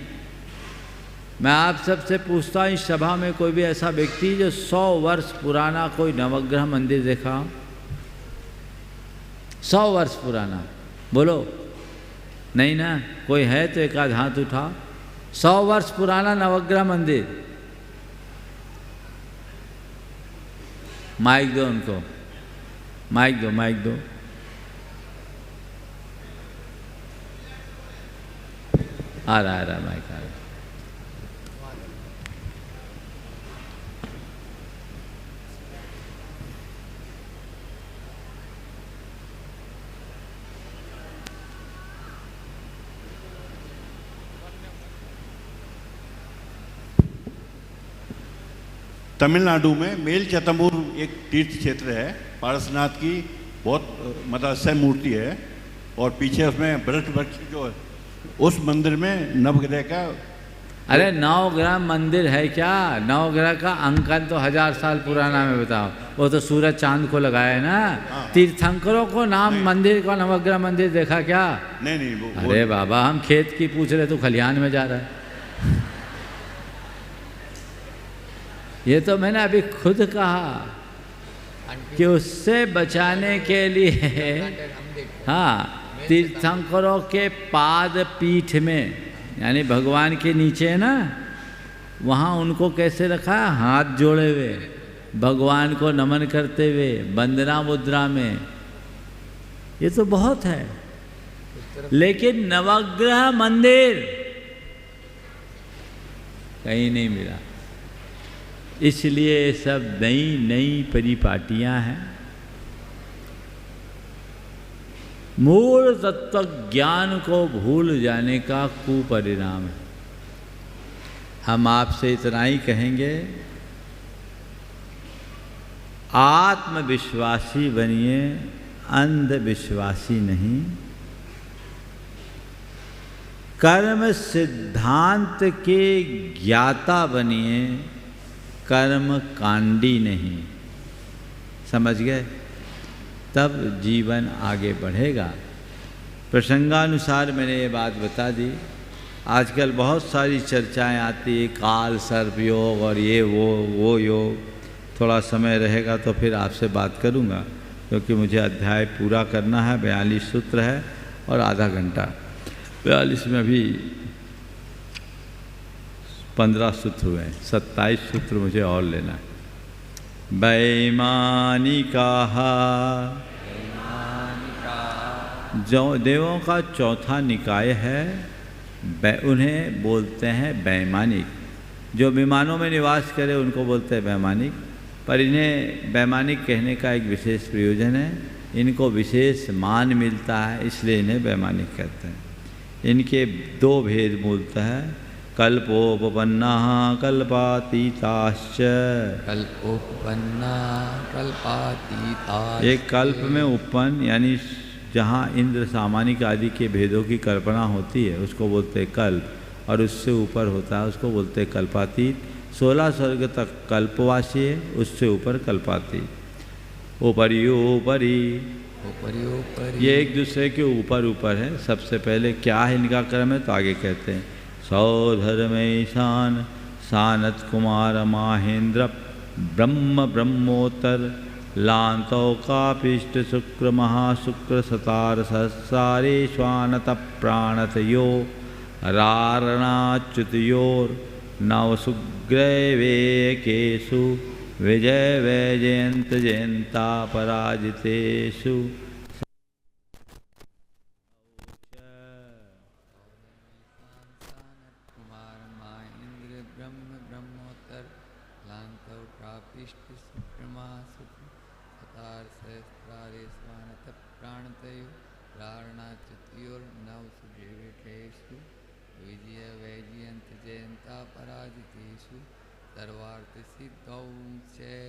मैं आप सबसे पूछता हूँ, इस सभा में कोई भी ऐसा व्यक्ति जो 100 वर्ष पुराना कोई नवग्रह मंदिर देखा? 100 वर्ष पुराना बोलो? नहीं ना? कोई है तो एक आध हाथ उठा। 100 वर्ष पुराना नवग्रह मंदिर, माइक दो उनको, माइक दो, माइक दो। आ रहा माइक आ रहा। तमिलनाडु में मेल चतंबूर एक तीर्थ क्षेत्र है, पारसनाथ की बहुत मदरसा मूर्ति है, और पीछे उसमें वृक्ष जो है, उस मंदिर में नवग्रह का। अरे नवग्रह मंदिर है क्या? नवग्रह का अंकन तो 1000 साल पुराना में बताओ। वो तो सूरज चांद को लगाया है ना। तीर्थंकरों को नाम मंदिर का नवग्रह मंदिर देखा क्या? नहीं अरे बाबा हम खेत की पूछ रहे, तो खलिहान में जा रहा है। ये तो मैंने अभी खुद कहा कि उससे बचाने के लिए हाँ तीर्थंकरों के पाद पीठ में, यानी भगवान के नीचे है ना, वहाँ उनको कैसे रखा? हाथ जोड़े हुए, भगवान को नमन करते हुए, वंदना मुद्रा में। ये तो बहुत है। लेकिन नवग्रह मंदिर कहीं नहीं मिला। इसलिए सब नई नई परिपाटियाँ हैं। मूल तत्व ज्ञान को भूल जाने का कुपरिणाम है। हम आपसे इतना ही कहेंगे, आत्मविश्वासी बनिए, अंधविश्वासी नहीं। कर्म सिद्धांत के ज्ञाता बनिए, कर्म कांडी नहीं। समझ गए? तब जीवन आगे बढ़ेगा। प्रसंगानुसार मैंने ये बात बता दी। आजकल बहुत सारी चर्चाएं आती है, काल सर्प योग और ये वो योग। थोड़ा समय रहेगा तो फिर आपसे बात करूंगा, क्योंकि मुझे अध्याय पूरा करना है। 42 सूत्र है और आधा घंटा। 42 में भी 15 सूत्र हुए हैं, 27 सूत्र मुझे और लेना है। वैमानिका, जो देवों का चौथा निकाय है, उन्हें बोलते हैं वैमानिक। जो विमानों में निवास करे उनको बोलते हैं वैमानिक। पर इन्हें वैमानिक कहने का एक विशेष प्रयोजन है, इनको विशेष मान मिलता है, इसलिए इन्हें वैमानिक कहते हैं। इनके दो भेद मूलतः है, कल्पोपपन्ना कल्पातीताश्च। कल्पोपपन्ना कल्पातीताश्च। एक कल्प में उपपन्न, यानी जहाँ इंद्र सामानिक आदि के भेदों की कल्पना होती है उसको बोलते हैं कल्प, और उससे ऊपर होता है उसको बोलते हैं कल्पातीत। 16 स्वर्ग तक कल्पवासी है, उससे ऊपर कल्पातीत। ऊपरी ऊपरी ऊपरी ऊपरी, ये एक दूसरे के ऊपर ऊपर है। सबसे पहले क्या है इनका क्रम है, तो आगे कहते हैं सौधर्मेशान सानत कुमार माहेंद्र ब्रह्म ब्रह्मोत्तर लांतो कापिष्ट शुक्र महाशुक्र सतार सहसारे श्वानत प्राणतयो रारणाच्युतयोर नवसुग्रैवेकेषु विजय वैजयंत जयंता पराजितेषु।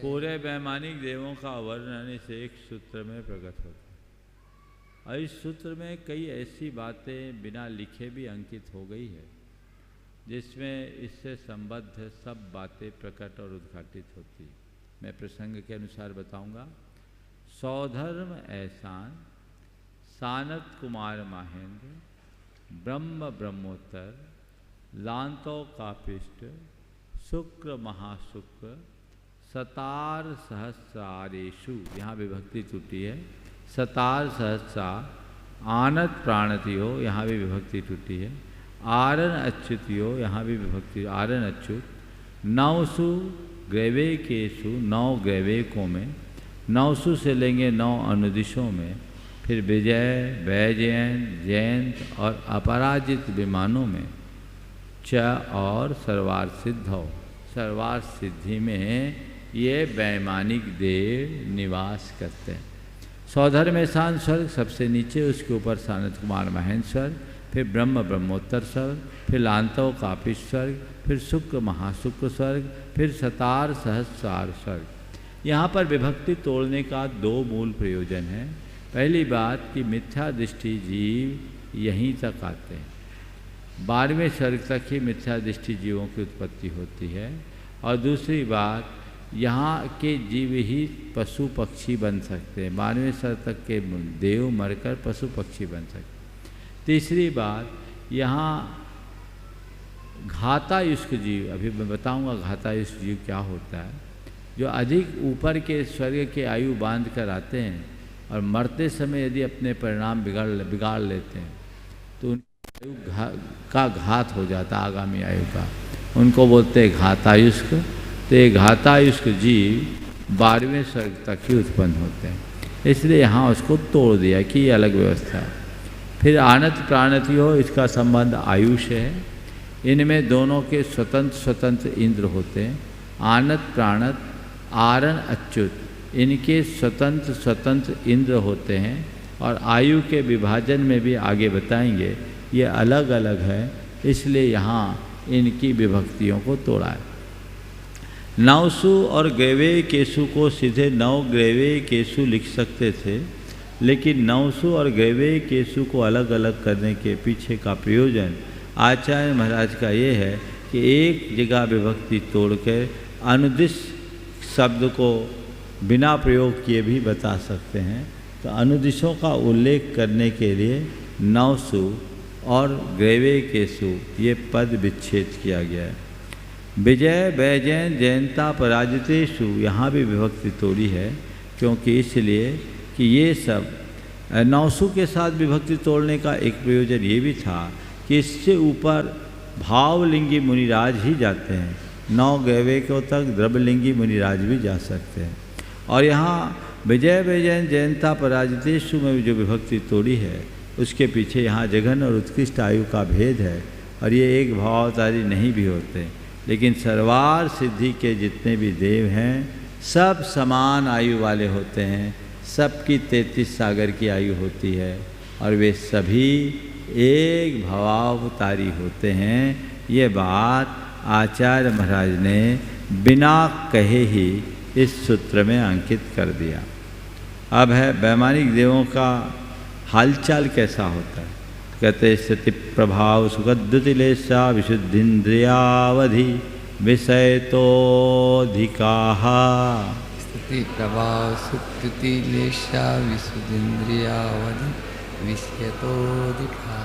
पूरे वैमानिक देवों का वर्णन इस एक सूत्र में प्रकट होता है, और इस सूत्र में कई ऐसी बातें बिना लिखे भी अंकित हो गई है, जिसमें इससे संबद्ध सब बातें प्रकट और उद्घाटित होती। मैं प्रसंग के अनुसार बताऊंगा। सौधर्म ऐसान सानत कुमार माहेंद्र ब्रह्म ब्रह्मोत्तर लांतो कापिष्ट शुक्र महाशुक्र सतार सहस्रारेषु, यहाँ विभक्ति टूटी है, सतार सहस्रा आनत प्राणतियो, यहाँ भी विभक्ति टूटी है, आरण अच्युतियो, यहाँ भी विभक्ति आरण अच्युत, नवसु ग्रैवेकेषु, 9 ग्रैवेकों में, नवसु से लेंगे 9 अनुदिशों में, फिर विजय वैजयंत जयंत और अपराजित विमानों में, च और सर्वार्थ सिद्धौ, सर्वार्थ सिद्धि में ये वैमानिक देव निवास करते हैं। सौधर्म में शान स्वर्ग सबसे नीचे, उसके ऊपर सानत कुमार महेंद्र स्वर्ग, फिर ब्रह्म ब्रह्मोत्तर स्वर्ग, फिर लांतव कापिश स्वर्ग, फिर शुक्र महाशुक्र स्वर्ग, फिर सतार सहस्रार स्वर्ग। यहाँ पर विभक्ति तोड़ने का 2 मूल प्रयोजन है। पहली बात कि मिथ्या दृष्टि जीव यहीं तक आते हैं, 12वें स्वर्ग तक ही मिथ्या दृष्टि जीवों की उत्पत्ति होती है। और दूसरी बात यहाँ के जीव ही पशु पक्षी बन सकते हैं। 12वें स्तर तक के देव मरकर पशु पक्षी बन सकते। तीसरी बात, यहाँ घातायुष्क जीव, अभी मैं बताऊंगा घातायुष्क जीव क्या होता है, जो अधिक ऊपर के स्वर्ग के आयु बांध कर आते हैं और मरते समय यदि अपने परिणाम बिगाड़ लेते हैं तो उनकी आयु का घात हो जाता है, आगामी आयु का। उनको बोलते हैं घातायुष्क। तो ये घातायुष्क जीव 12वें स्वर्ग तक ही उत्पन्न होते हैं, इसलिए यहाँ उसको तोड़ दिया कि ये अलग व्यवस्था है। फिर आनत प्राणतियो, इसका संबंध आयुष है। इनमें दोनों के स्वतंत्र स्वतंत्र इंद्र होते हैं। आनत प्राणत, आरण अच्युत, इनके स्वतंत्र स्वतंत्र इंद्र होते हैं और आयु के विभाजन में भी आगे बताएंगे ये अलग अलग है, इसलिए यहाँ इनकी विभक्तियों को तोड़ा है। नवसु और ग्रेवे केसु को सीधे नव ग्रेवे केसु लिख सकते थे, लेकिन नवसु और ग्रेवे केसु को अलग अलग करने के पीछे का प्रयोजन आचार्य महाराज का ये है कि एक जगह विभक्ति तोड़कर अनुदिश शब्द को बिना प्रयोग किए भी बता सकते हैं। तो अनुदिशों का उल्लेख करने के लिए नवसु और ग्रेवे केसु ये पद विच्छेद किया गया है। विजय वैजयन जयंता पराजितेषु, यहाँ भी विभक्ति तोड़ी है, क्योंकि इसलिए कि ये सब नवसु के साथ विभक्ति तोड़ने का एक प्रयोजन ये भी था कि इससे ऊपर भावलिंगी मुनिराज ही जाते हैं। 9 गैवेकों तक द्रव्यलिंगी मुनिराज भी जा सकते हैं। और यहाँ विजय वैजयन जयंता पराजितेषु में भी जो विभक्ति तोड़ी है उसके पीछे यहाँ जघन और उत्कृष्ट आयु का भेद है, और ये एक भावावतारी नहीं भी होते। लेकिन सर्वार सिद्धि के जितने भी देव हैं सब समान आयु वाले होते हैं, सबकी 33 सागर की आयु होती है और वे सभी एक भवावतारी होते हैं। ये बात आचार्य महाराज ने बिना कहे ही इस सूत्र में अंकित कर दिया। अब है वैमानिक देवों का हालचाल कैसा होता है। कहते स्थिति प्रभाव सुखद्युतिलेशा विशुद्धिन्द्रियावधि विषय तोधिका। स्थिति प्रभाव सुखद्युतिलेशा विशुद्धिन्द्रियावधि विषयतोधिका।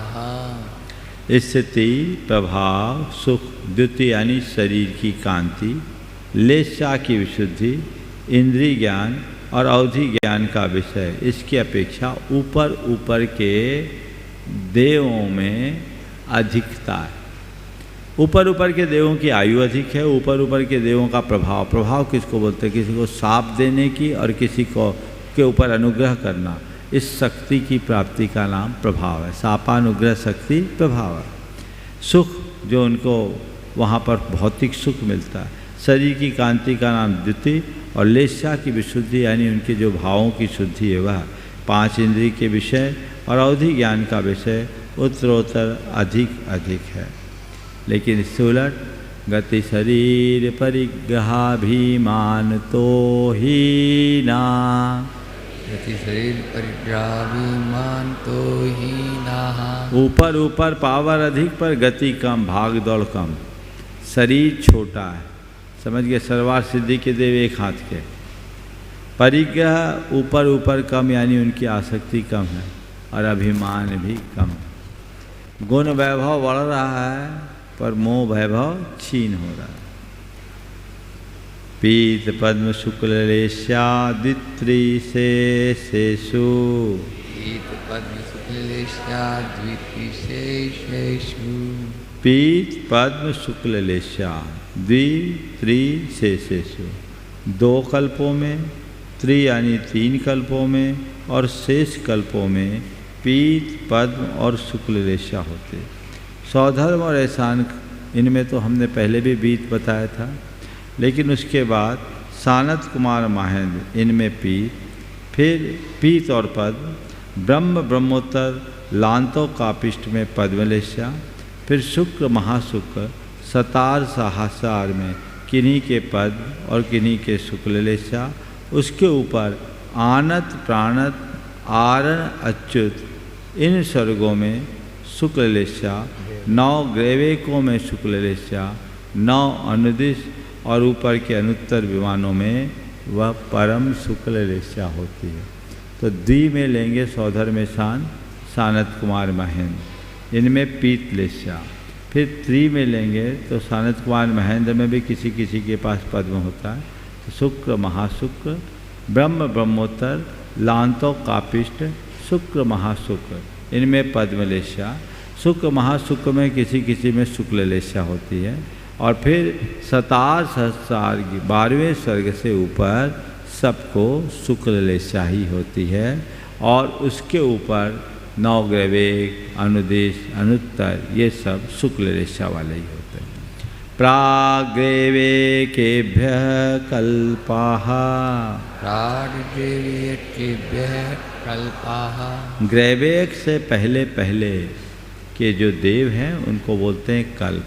स्थिति प्रभाव सुख द्युति यानी शरीर की कांति, लेशा की विशुद्धि, इंद्रिय ज्ञान और अवधि ज्ञान का विषय, इसकी अपेक्षा ऊपर ऊपर के देवों में अधिकता है। ऊपर ऊपर के देवों की आयु अधिक है। ऊपर ऊपर के देवों का प्रभाव, प्रभाव किसको बोलते हैं? किसी को शाप देने की और किसी को के ऊपर अनुग्रह करना, इस शक्ति की प्राप्ति का नाम प्रभाव है। शापानुग्रह शक्ति प्रभाव है। सुख जो उनको वहाँ पर भौतिक सुख मिलता है। शरीर की कांति का नाम द्युति, और लेशा की विशुद्धि यानी उनके जो भावों की शुद्धि है वह 5 इंद्रिय के विषय और अवधि ज्ञान का विषय उत्तरोत्तर अधिक अधिक है। लेकिन इससे उलट गति शरीर परिग्रहाभिमान तो ही ना, गति शरीर परिग्रहाभिमान तो ही ना। ऊपर ऊपर पावर अधिक पर गति कम, भाग दौड़ कम, शरीर छोटा है। समझ गए? सर्वार सिद्धि के देव एक हाथ के। परिग्रह ऊपर ऊपर कम यानी उनकी आसक्ति कम है और अभिमान भी कम है। गुण वैभव बढ़ रहा है पर मोह वैभव क्षीण हो रहा है। पीत पद्म शुक्ल लेशा द्वित्री शेषु, पीत पद्म शुक्ल लेशा द्वित्री शेषु। पीत पद्म शुक्ल लेशा द्वित्री शेषु, 2 कल्पों में, त्रि यानी 3 कल्पों में और शेष कल्पों में पीत पद्म और शुक्ल रेशा होते। सौधर्म और एहसान इनमें तो हमने पहले भी बीत बताया था, लेकिन उसके बाद सानत कुमार महेंद्र इनमें पीत, फिर पीत और पद्म, ब्रह्म ब्रह्मोत्तर लांतो कापिष्ट में पद्मलेशा, फिर शुक्र महाशुक्र सतार सहस्रार में किन्हीं के पद्म और किन्हीं के शुक्ललेशा, उसके ऊपर आनत प्राणत आरण अच्युत इन स्वर्गों में शुक्ललेशा, 9 ग्रेवेकों में शुक्ललेशा, 9 अनुदिश और ऊपर के अनुत्तर विमानों में वह परम शुक्ल लेस्या होती है। तो द्वि में लेंगे सौधर में सानत कुमार महेंद्र, इनमें पीत लेस्या। फिर त्रि में लेंगे तो सानत कुमार महेंद्र में भी किसी किसी के पास पद्म होता है। तो शुक्र महाशुक्र, ब्रह्म ब्रह्मोत्तर, लांतो कापिष्ट, शुक्र महाशुक्र, इनमें पद्म लेस्या। शुक्र महाशुक्र में किसी किसी में शुक्ल लेस्या होती है। और फिर 17 सहस्रार 12वें स्वर्ग से ऊपर सबको शुक्ल लेस्या ही होती है। और उसके ऊपर नवग्रवेक, अनुदेश, अनुत्तर, ये सब शुक्ल लेस्या वाले ही होते हैं। प्राग्रेवेकेभ्य कल्पाः, प्राग्रेवेकेभ्य कल्पाः, ग्रैवेक से पहले पहले के जो देव हैं उनको बोलते हैं कल्प।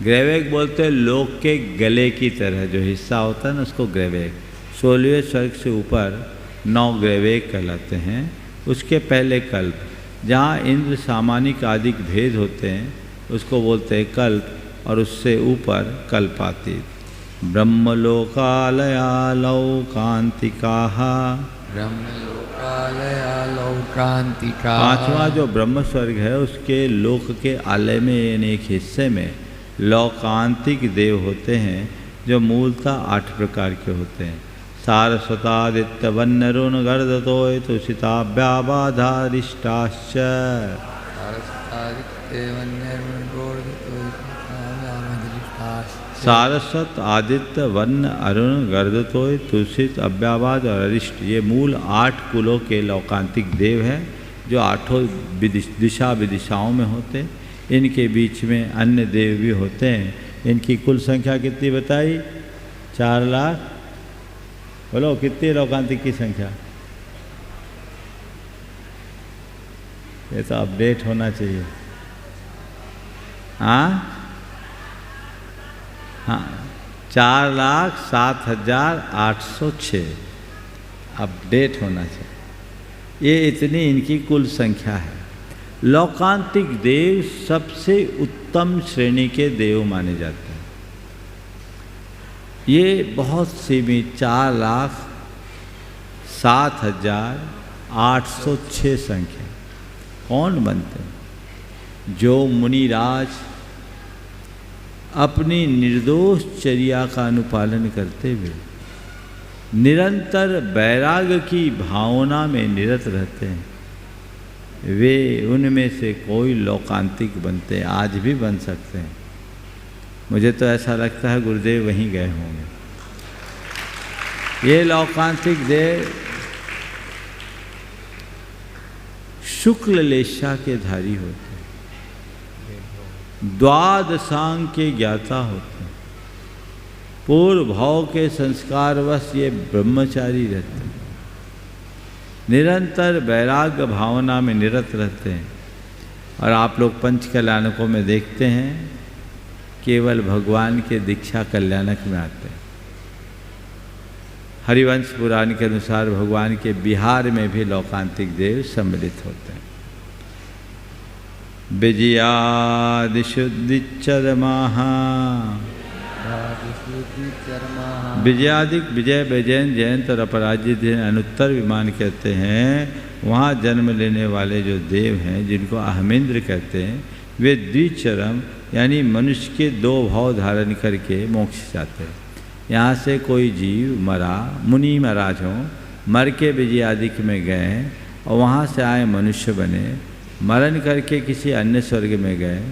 ग्रैवेक बोलते हैं लोक के गले की तरह जो हिस्सा होता है ना, उसको ग्रैवेक। 16वें स्वर्ग से ऊपर 9 ग्रैवेक कहलाते हैं। उसके पहले कल्प, जहाँ इंद्र सामानिक आदिक भेद होते हैं उसको बोलते हैं कल्प। और उससे ऊपर कल्पातीत। ब्रह्मलोकालयालौकांतिकाः, ब्रह्मलोकालयालौकांतिकाः, पांचवा जो ब्रह्म स्वर्ग है उसके लोक के आलय में यानी एक हिस्से में लौकांतिक देव होते हैं जो मूलतः 8 प्रकार के होते हैं। सारस्वतादित्य वन्नरुण गर्दतोय तुषिताभ्याबाधारिष्टाश्च, सारस्वत आदित्य वन्न अरुण गर्दतोय तुषित अव्याबाद और अरिष्ट, ये मूल 8 कुलों के लौकांतिक देव हैं जो 8 दिशा विदिशाओं में होते हैं। इनके बीच में अन्य देव भी होते हैं। इनकी कुल संख्या कितनी बताई? 4 लाख। बोलो कितनी लौकांतिक की संख्या? ये तो अपडेट होना चाहिए। हाँ, 4,07,806 अपडेट होना चाहिए। ये इतनी इनकी कुल संख्या है। लौकांतिक देव सबसे उत्तम श्रेणी के देव माने जाते हैं। ये बहुत सीमित 4,07,806 संख्या। कौन बनते हैं? जो मुनिराज अपनी निर्दोष चर्या का अनुपालन करते हुए निरंतर वैराग्य की भावना में निरत रहते हैं, वे उनमें से कोई लौकांतिक बनते हैं। आज भी बन सकते हैं। मुझे तो ऐसा लगता है गुरुदेव वहीं गए होंगे। ये लौकांतिक देव शुक्ल लेशा के धारी होते हैं, द्वादशांग के ज्ञाता होते हैं, पूर्व भाव के संस्कारवश ये ब्रह्मचारी रहते हैं, निरंतर वैराग्य भावना में निरत रहते हैं। और आप लोग पंच कल्याणकों में देखते हैं केवल भगवान के दीक्षा कल्याणक में आते हैं। हरिवंश पुराण के अनुसार भगवान के बिहार में भी लौकांतिक देव सम्मिलित होते हैं। विजयादिशुद्धिचरमाः, विजयादिक विजय वैजयंत जयंत और अपराजित अनुत्तर विमान कहते हैं। वहाँ जन्म लेने वाले जो देव हैं जिनको अहमिंद्र कहते हैं, वे द्विचरम यानी मनुष्य के 2 भाव धारण करके मोक्ष जाते हैं। यहाँ से कोई जीव मरा, मुनि महाराज हों, मर के विजयादिक में गए और वहाँ से आए मनुष्य बने, मरण करके किसी अन्य स्वर्ग में गए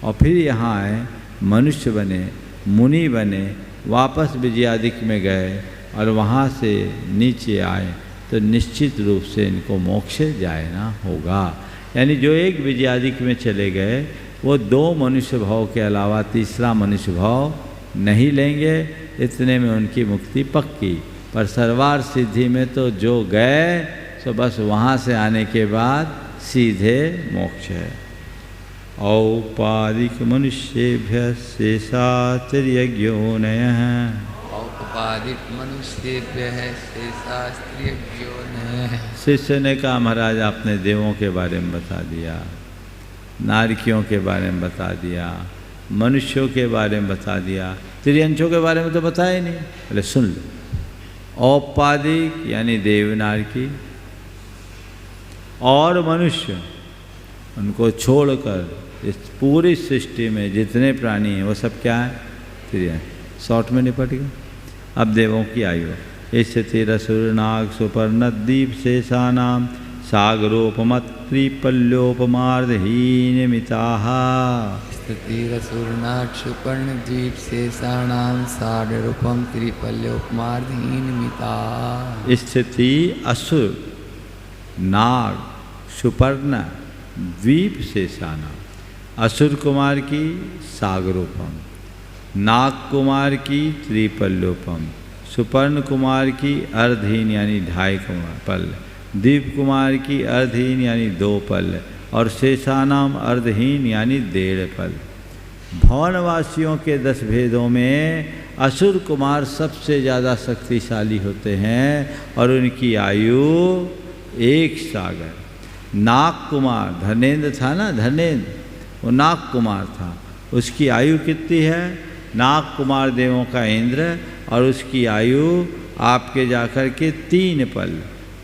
और फिर यहाँ आए मनुष्य बने, मुनि बने, वापस विजयादिक में गए और वहाँ से नीचे आए, तो निश्चित रूप से इनको मोक्ष जाना होगा। यानी जो एक विजयादिक में चले गए वो 2 मनुष्य भाव के अलावा तीसरा मनुष्य भाव नहीं लेंगे। इतने में उनकी मुक्ति पक्की। पर सर्वार सिद्धि में तो जो गए सो बस वहाँ से आने के बाद सीधे मोक्ष है। औपाधिक मनुष्येभ्य शेषास्त्रियज्ञोनयः, औपाधिक मनुष्येभ्यः शेषास्त्रियज्ञोनयः। शिष्य ने कहा महाराज आपने देवों के बारे में बता दिया, नारकियों के बारे में बता दिया, मनुष्यों के बारे में बता दिया, त्रियंशों के बारे में तो बताया ही नहीं। बोले सुन लो, औपाधिक यानी देवनार की और मनुष्य, उनको छोड़कर इस पूरी सृष्टि में जितने प्राणी हैं वो सब क्या है? त्रियंश। शॉर्ट में निपट गए। अब देवों की आयु स्थिति रसुर नाग सुपर्ण दीप शेषानाम सागरोपमत त्रिपल्योपमार्धहीन मिताः। स्थितिरसुरनाट सुपर्ण द्वीप शेषाणाम सागरोपम त्रिपल्योपमार्धहीन मिताः। स्थिति असुर नाग सुपर्ण द्वीप शेषानाम, असुर कुमार की सागरोपम, नाग कुमार की त्रिपल्योपम, सुपर्ण कुमार की अर्धहीन यानी 2.5 पल, दीप कुमार की अर्धहीन यानी 2 पल और शेषानाम अर्धहीन यानी 1.5 पल। भवनवासियों के 10 भेदों में असुर कुमार सबसे ज़्यादा शक्तिशाली होते हैं और उनकी आयु 1 सागर। नाग कुमार धर्मेंद्र था ना, धर्मेंद्र, वो नाग कुमार था, उसकी आयु कितनी है? नाग कुमार देवों का इंद्र, और उसकी आयु आपके जाकर के 3 पल।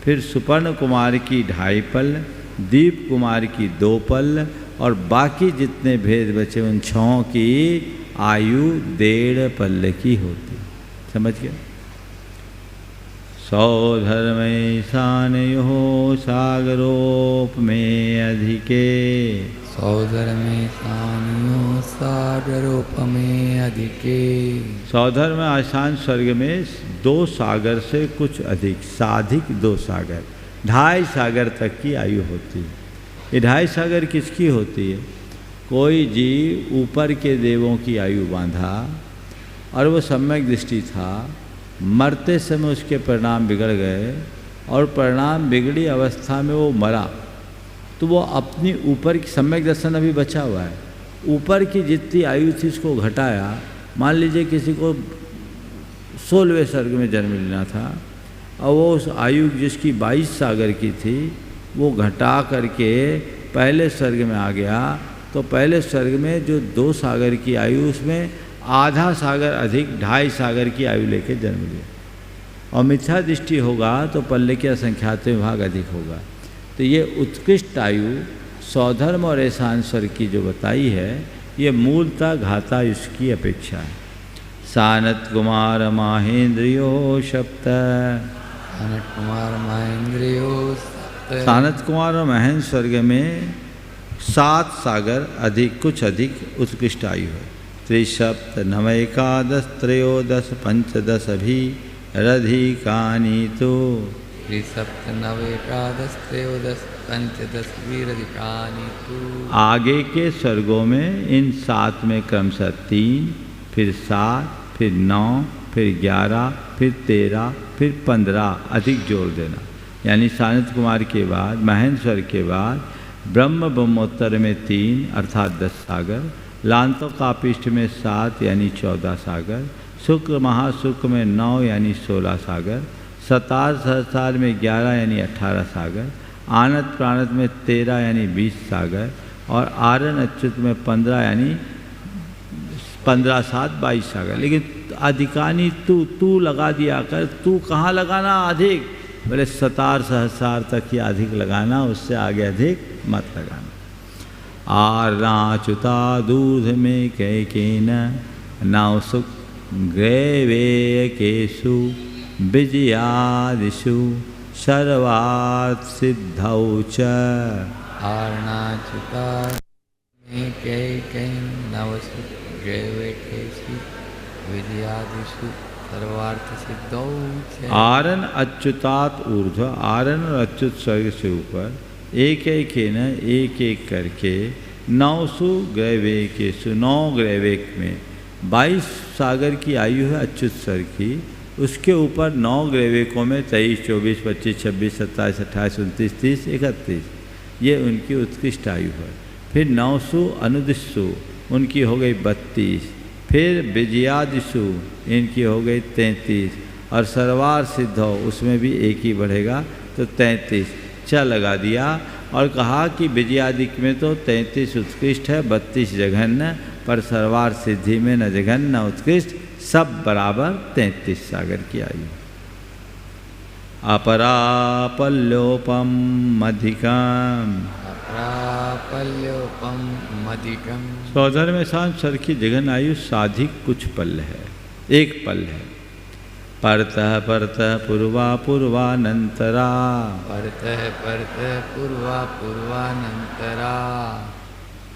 फिर सुपर्ण कुमार की 2.5 पल, दीप कुमार की 2 पल और बाकी जितने भेद बचे उन 6 की आयु 1.5 पल की होती। समझ गया? सौधर्मैशानयो सागरोप में अधिके, सौधर्मैशानयो सागरोप में अधिके। सौधर्म आसान स्वर्ग में 2 सागर से कुछ अधिक, साधिक 2 सागर, 2.5 सागर तक की आयु होती है। ये 2.5 सागर किसकी होती है? कोई जीव ऊपर के देवों की आयु बांधा और वो सम्यक दृष्टि था, मरते समय उसके परिणाम बिगड़ गए और परिणाम बिगड़ी अवस्था में वो मरा, तो वो अपनी ऊपर की सम्यक दर्शन अभी बचा हुआ है, ऊपर की जितनी आयु थी उसको घटाया। मान लीजिए किसी को 16वें स्वर्ग में जन्म लेना था और वो उस आयु जिसकी 22 सागर की थी वो घटा करके पहले स्वर्ग में आ गया, तो पहले स्वर्ग में जो 2 सागर की आयु उसमें आधा सागर अधिक 2.5 सागर की आयु लेके जन्म लिया। और मिथ्या दृष्टि होगा तो पल्ले के असंख्यात विभाग अधिक होगा। तो ये उत्कृष्ट आयु सौधर्म और ऐशान स्वर्ग की जो बताई है ये मूलतः घाता इसकी अपेक्षा है। सानत कुमार माहेंद्रियो सप्त, सानत कुमार महेंद्रियो सप्त। सानत कुमार और महेंद्र स्वर्ग में 7 सागर अधिक कुछ अधिक उत्कृष्ट आयु है। त्रिसप्त नवैकादश त्रयोदश पंचदश अभी रधिकानी तो, त्रिसप्त नवैकादश त्रयोदश पंचदश वीरधिकानि तु। आगे के स्वर्गों में इन 7 में क्रमशः 3, फिर 7, फिर 9, फिर 11, फिर 13, फिर 15 अधिक जोड़ देना। यानी सानत कुमार के बाद महेंद्र स्वर्ग के बाद ब्रह्मोत्तर में 3 अर्थात 10 सागर, लांतो कापिष्ठ में 7 यानी 14 सागर, शुक्र महाशुक्र में 9 यानी 16 सागर, सतार सहसार में 11 यानी 18 सागर, आनत प्राणत में 13 यानी 20 सागर और आरन अच्युत में 15 यानी 15 7 22 सागर। लेकिन अधिकानी तू लगा दिया कर, तू कहाँ लगाना अधिक? बोले सतार सहसार तक ही अधिक लगाना, उससे आगे अधिक मत लगाना। आरनाच्युता दूध में कैकेन नौसुक ग्रैवेकेषु विजयादिषु सर्वार्थ सिद्धौ च। आरनाच्युता में कैकेन नौसुक ग्रैवेकेषु विजयादिषु सर्वार्थ सिद्धौ च। आरन अच्युतात ऊर्ध्व, आरन और अच्युत स्वर्ग से ऊपर एक एक करके 900 ग्रैवेकेषु 9 ग्रैवेक में 22 सागर की आयु है अच्युत स्वर्ग की। उसके ऊपर 9 ग्रैवेकों में 23, 24, 25, 26, 27, 28, 29, 30, 31 ये उनकी उत्कृष्ट आयु है। फिर 900 अनुदिशु उनकी हो गई 32, फिर विजयादिशु इनकी हो गई 33 और सर्वार सिद्धौ उसमें भी एक ही बढ़ेगा तो 33 लगा दिया और कहा कि विजयादिक में तो 33 उत्कृष्ट है, 32 जघन्य पर सर्वार सिद्धि में न जघन न उत्कृष्ट, सब बराबर 33 सागर की आयु। अपरापल्योपम अधिकम, अपरापल्योपम अधिकम। सौधर में सांस सर की जघन आयु साधिक कुछ पल है, एक पल है। परतः परतः पूर्वा पूर्वानंतरा, परतः परतः पूर्वा पूर्वानंतरा।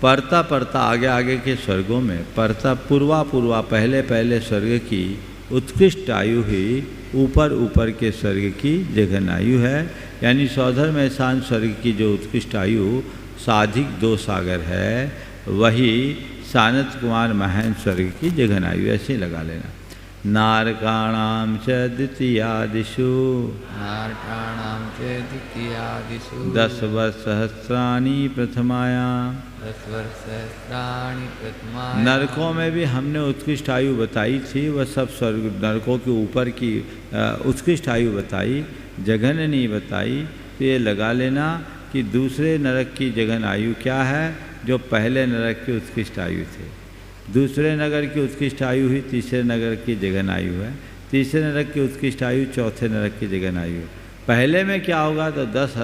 परता परता आगे आगे के स्वर्गों में, परता पूर्वा पूर्वा पहले पहले स्वर्ग की उत्कृष्ट आयु ही ऊपर ऊपर के स्वर्ग की जघन आयु है। यानी सौधर में शान स्वर्ग की जो उत्कृष्ट आयु साधिक 2 सागर है, वही सानत कुमार महन स्वर्ग की जघन आयु। ऐसे लगा लेना। नारकाणाम च द्वितीयादिषु, नारकाणाम च द्वितीयादिषु 10 वर्ष सहस्राणि प्रथमायाम, 10 वर्ष सहस्राणि प्रथमायाम। नरकों में भी हमने उत्कृष्ट आयु बताई थी, वह सब स्वर्ग नरकों के ऊपर की उत्कृष्ट आयु बताई, जघन नहीं बताई। तो ये लगा लेना कि दूसरे नरक की जघन आयु क्या है, जो पहले नरक की उत्कृष्ट आयु थे। दूसरे नगर की उत्कृष्ट आयु ही तीसरे नगर की जघन आयु है। तीसरे नरक की उत्कृष्ट आयु चौथे नरक की जघन आयु। पहले में क्या होगा, तो 10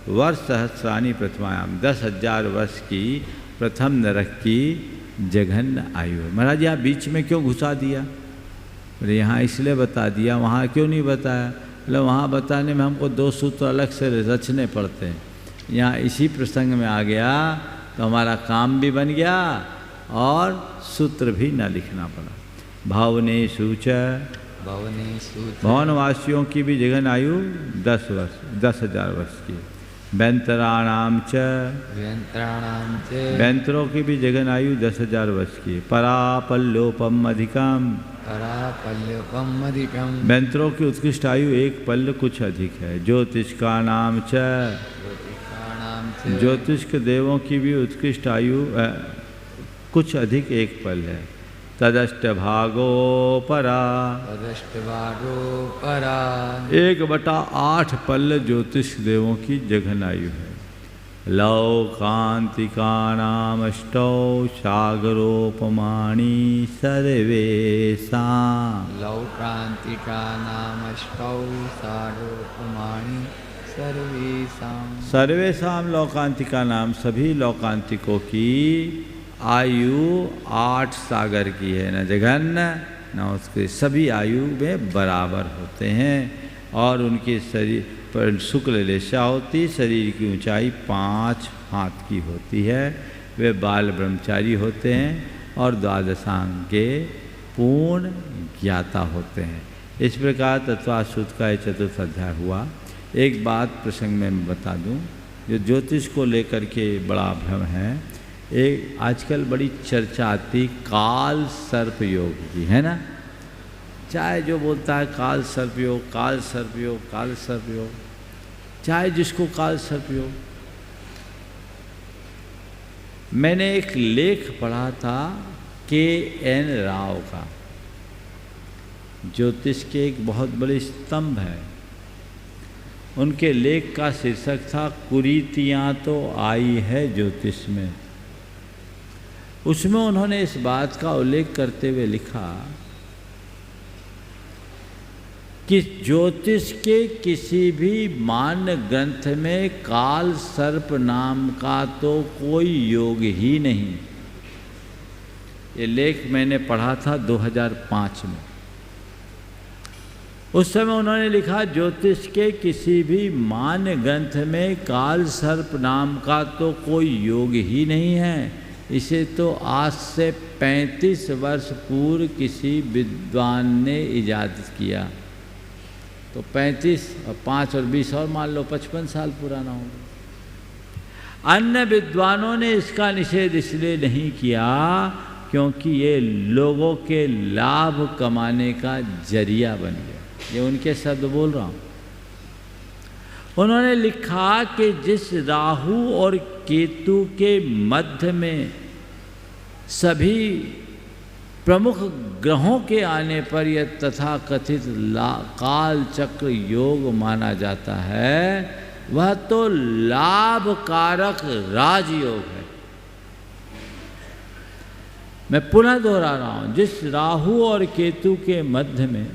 वर्ष सहस्राणि प्रथमायाम, 10,000 वर्ष की प्रथम नरक की जघन आयु है। महाराज यहाँ बीच में क्यों घुसा दिया? बोले यहाँ इसलिए बता दिया, वहाँ क्यों नहीं बताया? मतलब वहाँ बताने में हमको 2 सूत्र अलग से रचने पड़ते हैं। यहाँ इसी प्रसंग में आ गया तो हमारा काम भी बन गया और सूत्र भी न लिखना पड़ा। भावनेषु च, भवनेषु च, भवनवासियों की भी जघन आयु 10 वर्ष, 10,000 वर्ष की। व्यंतराणाम च, व्यंतराणाम च, व्यंतरों की भी जघन आयु 10,000 वर्ष की। परापल्योपम अधिकम, परापल्योपम अधिकम। व्यंतरों की उत्कृष्ट आयु 1 पल्ल कुछ अधिक है। ज्योतिष का नाम च, ज्योतिषाणाम च, ज्योतिष के देवों की भी उत्कृष्ट आयु कुछ अधिक 1 पल है। तदष्ट भागो परा, तदष्टभागो परा। 1/8 पल्ल ज्योतिष देवों की जघन आयु है। लौकांतिकानामष्टौ सागरोपमाणि सर्वेषां, लौकांतिकानामष्टौ सागरोपमाणि सर्वेषां। सर्वेषां लौकांतिका नाम, सभी लौकांतिकों की आयु 8 सागर की है। न जघन न उसके, सभी आयु में बराबर होते हैं और उनके शरीर पर शुक्ल लेशा होती, शरीर की ऊंचाई 5 हाथ की होती है। वे बाल ब्रह्मचारी होते हैं और द्वादशांग के पूर्ण ज्ञाता होते हैं। इस प्रकार तत्वासुत का 4th अध्याय हुआ। एक बात प्रसंग में बता दूं, जो ज्योतिष को लेकर के बड़ा भ्रम है। एक आजकल बड़ी चर्चा आती काल सर्प योग की, है ना। चाहे जो बोलता है काल सर्प योग, काल सर्प योग, काल सर्प योग, चाहे जिसको काल सर्प योग। मैंने एक लेख पढ़ा था K.N. राव का, ज्योतिष के एक बहुत बड़े स्तंभ है। उनके लेख का शीर्षक था कुरीतियाँ तो आई है ज्योतिष में। उसमें उन्होंने इस बात का उल्लेख करते हुए लिखा कि ज्योतिष के किसी भी मान्य ग्रंथ में काल सर्प नाम का तो कोई योग ही नहीं। ये लेख मैंने पढ़ा था 2005 में। उस समय उन्होंने लिखा ज्योतिष के किसी भी मान्य ग्रंथ में काल सर्प नाम का तो कोई योग ही नहीं है। इसे तो आज से 35 वर्ष पूर्व किसी विद्वान ने इजाजत किया। तो 35 और 5 और 20 और मान लो 55 साल पुराना होगा। अन्य विद्वानों ने इसका निषेध इसलिए नहीं किया क्योंकि ये लोगों के लाभ कमाने का जरिया बन गया। ये उनके शब्द बोल रहा हूँ। उन्होंने लिखा कि जिस राहु और केतु के मध्य में सभी प्रमुख ग्रहों के आने पर यह तथाकथित काल चक्र योग माना जाता है, वह तो लाभकारक राजयोग है। मैं पुनः दोहरा रहा हूँ, जिस राहु और केतु के मध्य में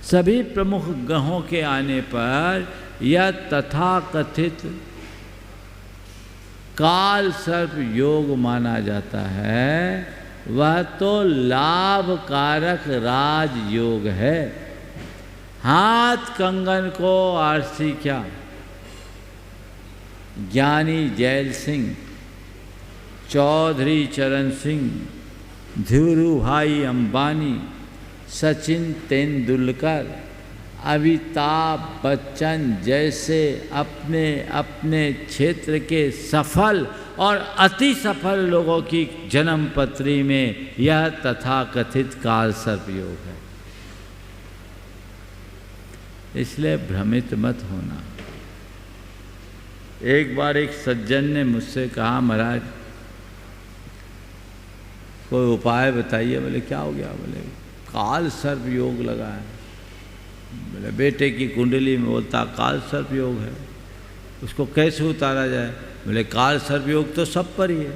सभी प्रमुख ग्रहों के आने पर यह तथाकथित काल सर्प योग माना जाता है, वह तो लाभकारक राज योग है। हाथ कंगन को आरसी क्या, ज्ञानी जैल सिंह, चौधरी चरण सिंह, धीरू भाई अंबानी, सचिन तेंदुलकर, अमिताभ बच्चन जैसे अपने अपने क्षेत्र के सफल और अति सफल लोगों की जन्म पत्री में यह तथाकथित काल सर्प योग है। इसलिए भ्रमित मत होना। एक बार एक सज्जन ने मुझसे कहा, महाराज कोई उपाय बताइए। बोले क्या हो गया? बोले काल सर्प योग लगा है। बोले बेटे की कुंडली में बोलता काल सर्प योग है, उसको कैसे उतारा जाए? बोले काल सर्प योग तो सब पर ही है,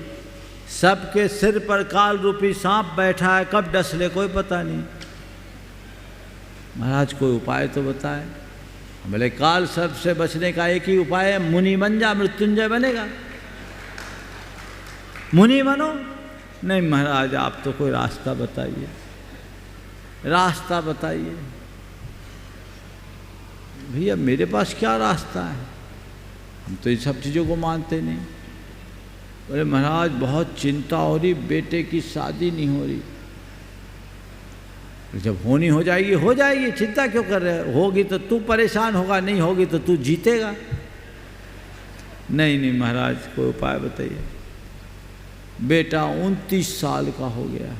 सबके सिर पर काल रूपी सांप बैठा है, कब डस ले कोई पता नहीं। महाराज कोई उपाय तो बताए। बोले काल सर्प से बचने का एक ही उपाय है, मुनि बन जा, मृत्युंजय बनेगा। मुनि बनो? नहीं महाराज आप तो कोई रास्ता बताइए, रास्ता बताइए। भैया मेरे पास क्या रास्ता है, हम तो इन सब चीज़ों को मानते नहीं। बोले महाराज बहुत चिंता हो रही, बेटे की शादी नहीं हो रही। जब होनी हो जाएगी, हो जाएगी, चिंता क्यों कर रहे हो? होगी तो तू परेशान होगा, नहीं होगी तो तू जीतेगा। नहीं नहीं महाराज कोई उपाय बताइए। बेटा 29 साल का हो गया।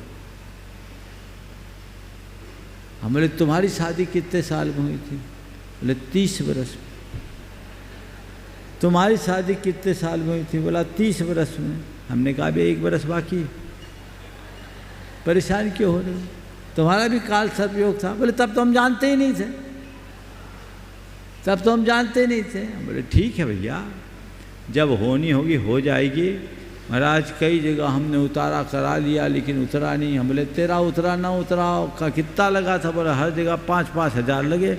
हम बोले तुम्हारी शादी कितने साल में हुई थी? बोले 30 बरस में। तुम्हारी शादी कितने साल में हुई थी? बोला 30 बरस में। हमने कहा भाई 1 बरस बाकी, परेशान क्यों हो रहे? तुम्हारा भी काल सर्प योग था। बोले तब तो हम जानते ही नहीं थे, तब तो हम जानते नहीं थे। बोले ठीक है भैया, जब होनी होगी हो जाएगी। महाराज कई जगह हमने उतारा करा लिया लेकिन उतरा नहीं। हम बोले तेरा उतरा ना उतरा का कितना लगा था? बोला हर जगह 5-5 हज़ार लगे।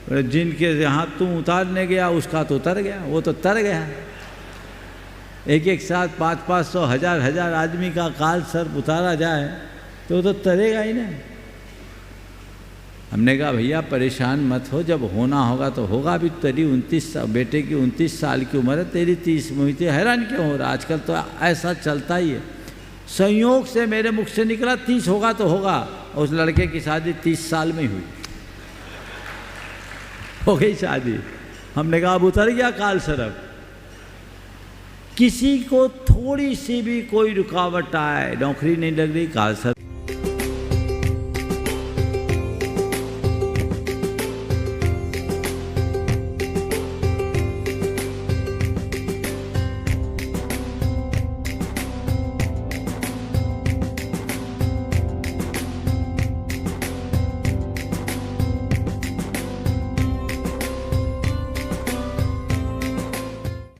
बोले जिनके यहाँ तुम उतारने गया उसका तो उतर गया, वो तो तर गया। एक साथ 500-500 हज़ार आदमी का काल सर्प उतारा जाए तो वो तो तरेगा ही ना। हमने कहा भैया परेशान मत हो, जब होना होगा तो होगा। भी तेरी 29 बेटे की 29 साल की उम्र है, तेरी 30 में हुई थी, हैरान क्यों हो रहा? आजकल तो ऐसा चलता ही है। संयोग से मेरे मुख से निकला 30 होगा तो होगा। उस लड़के की शादी 30 साल में हुई, हो गई शादी। हमने कहा अब उतर गया काल सर्प। किसी को थोड़ी सी भी कोई रुकावट आए, नौकरी नहीं लग रही, काल सर्प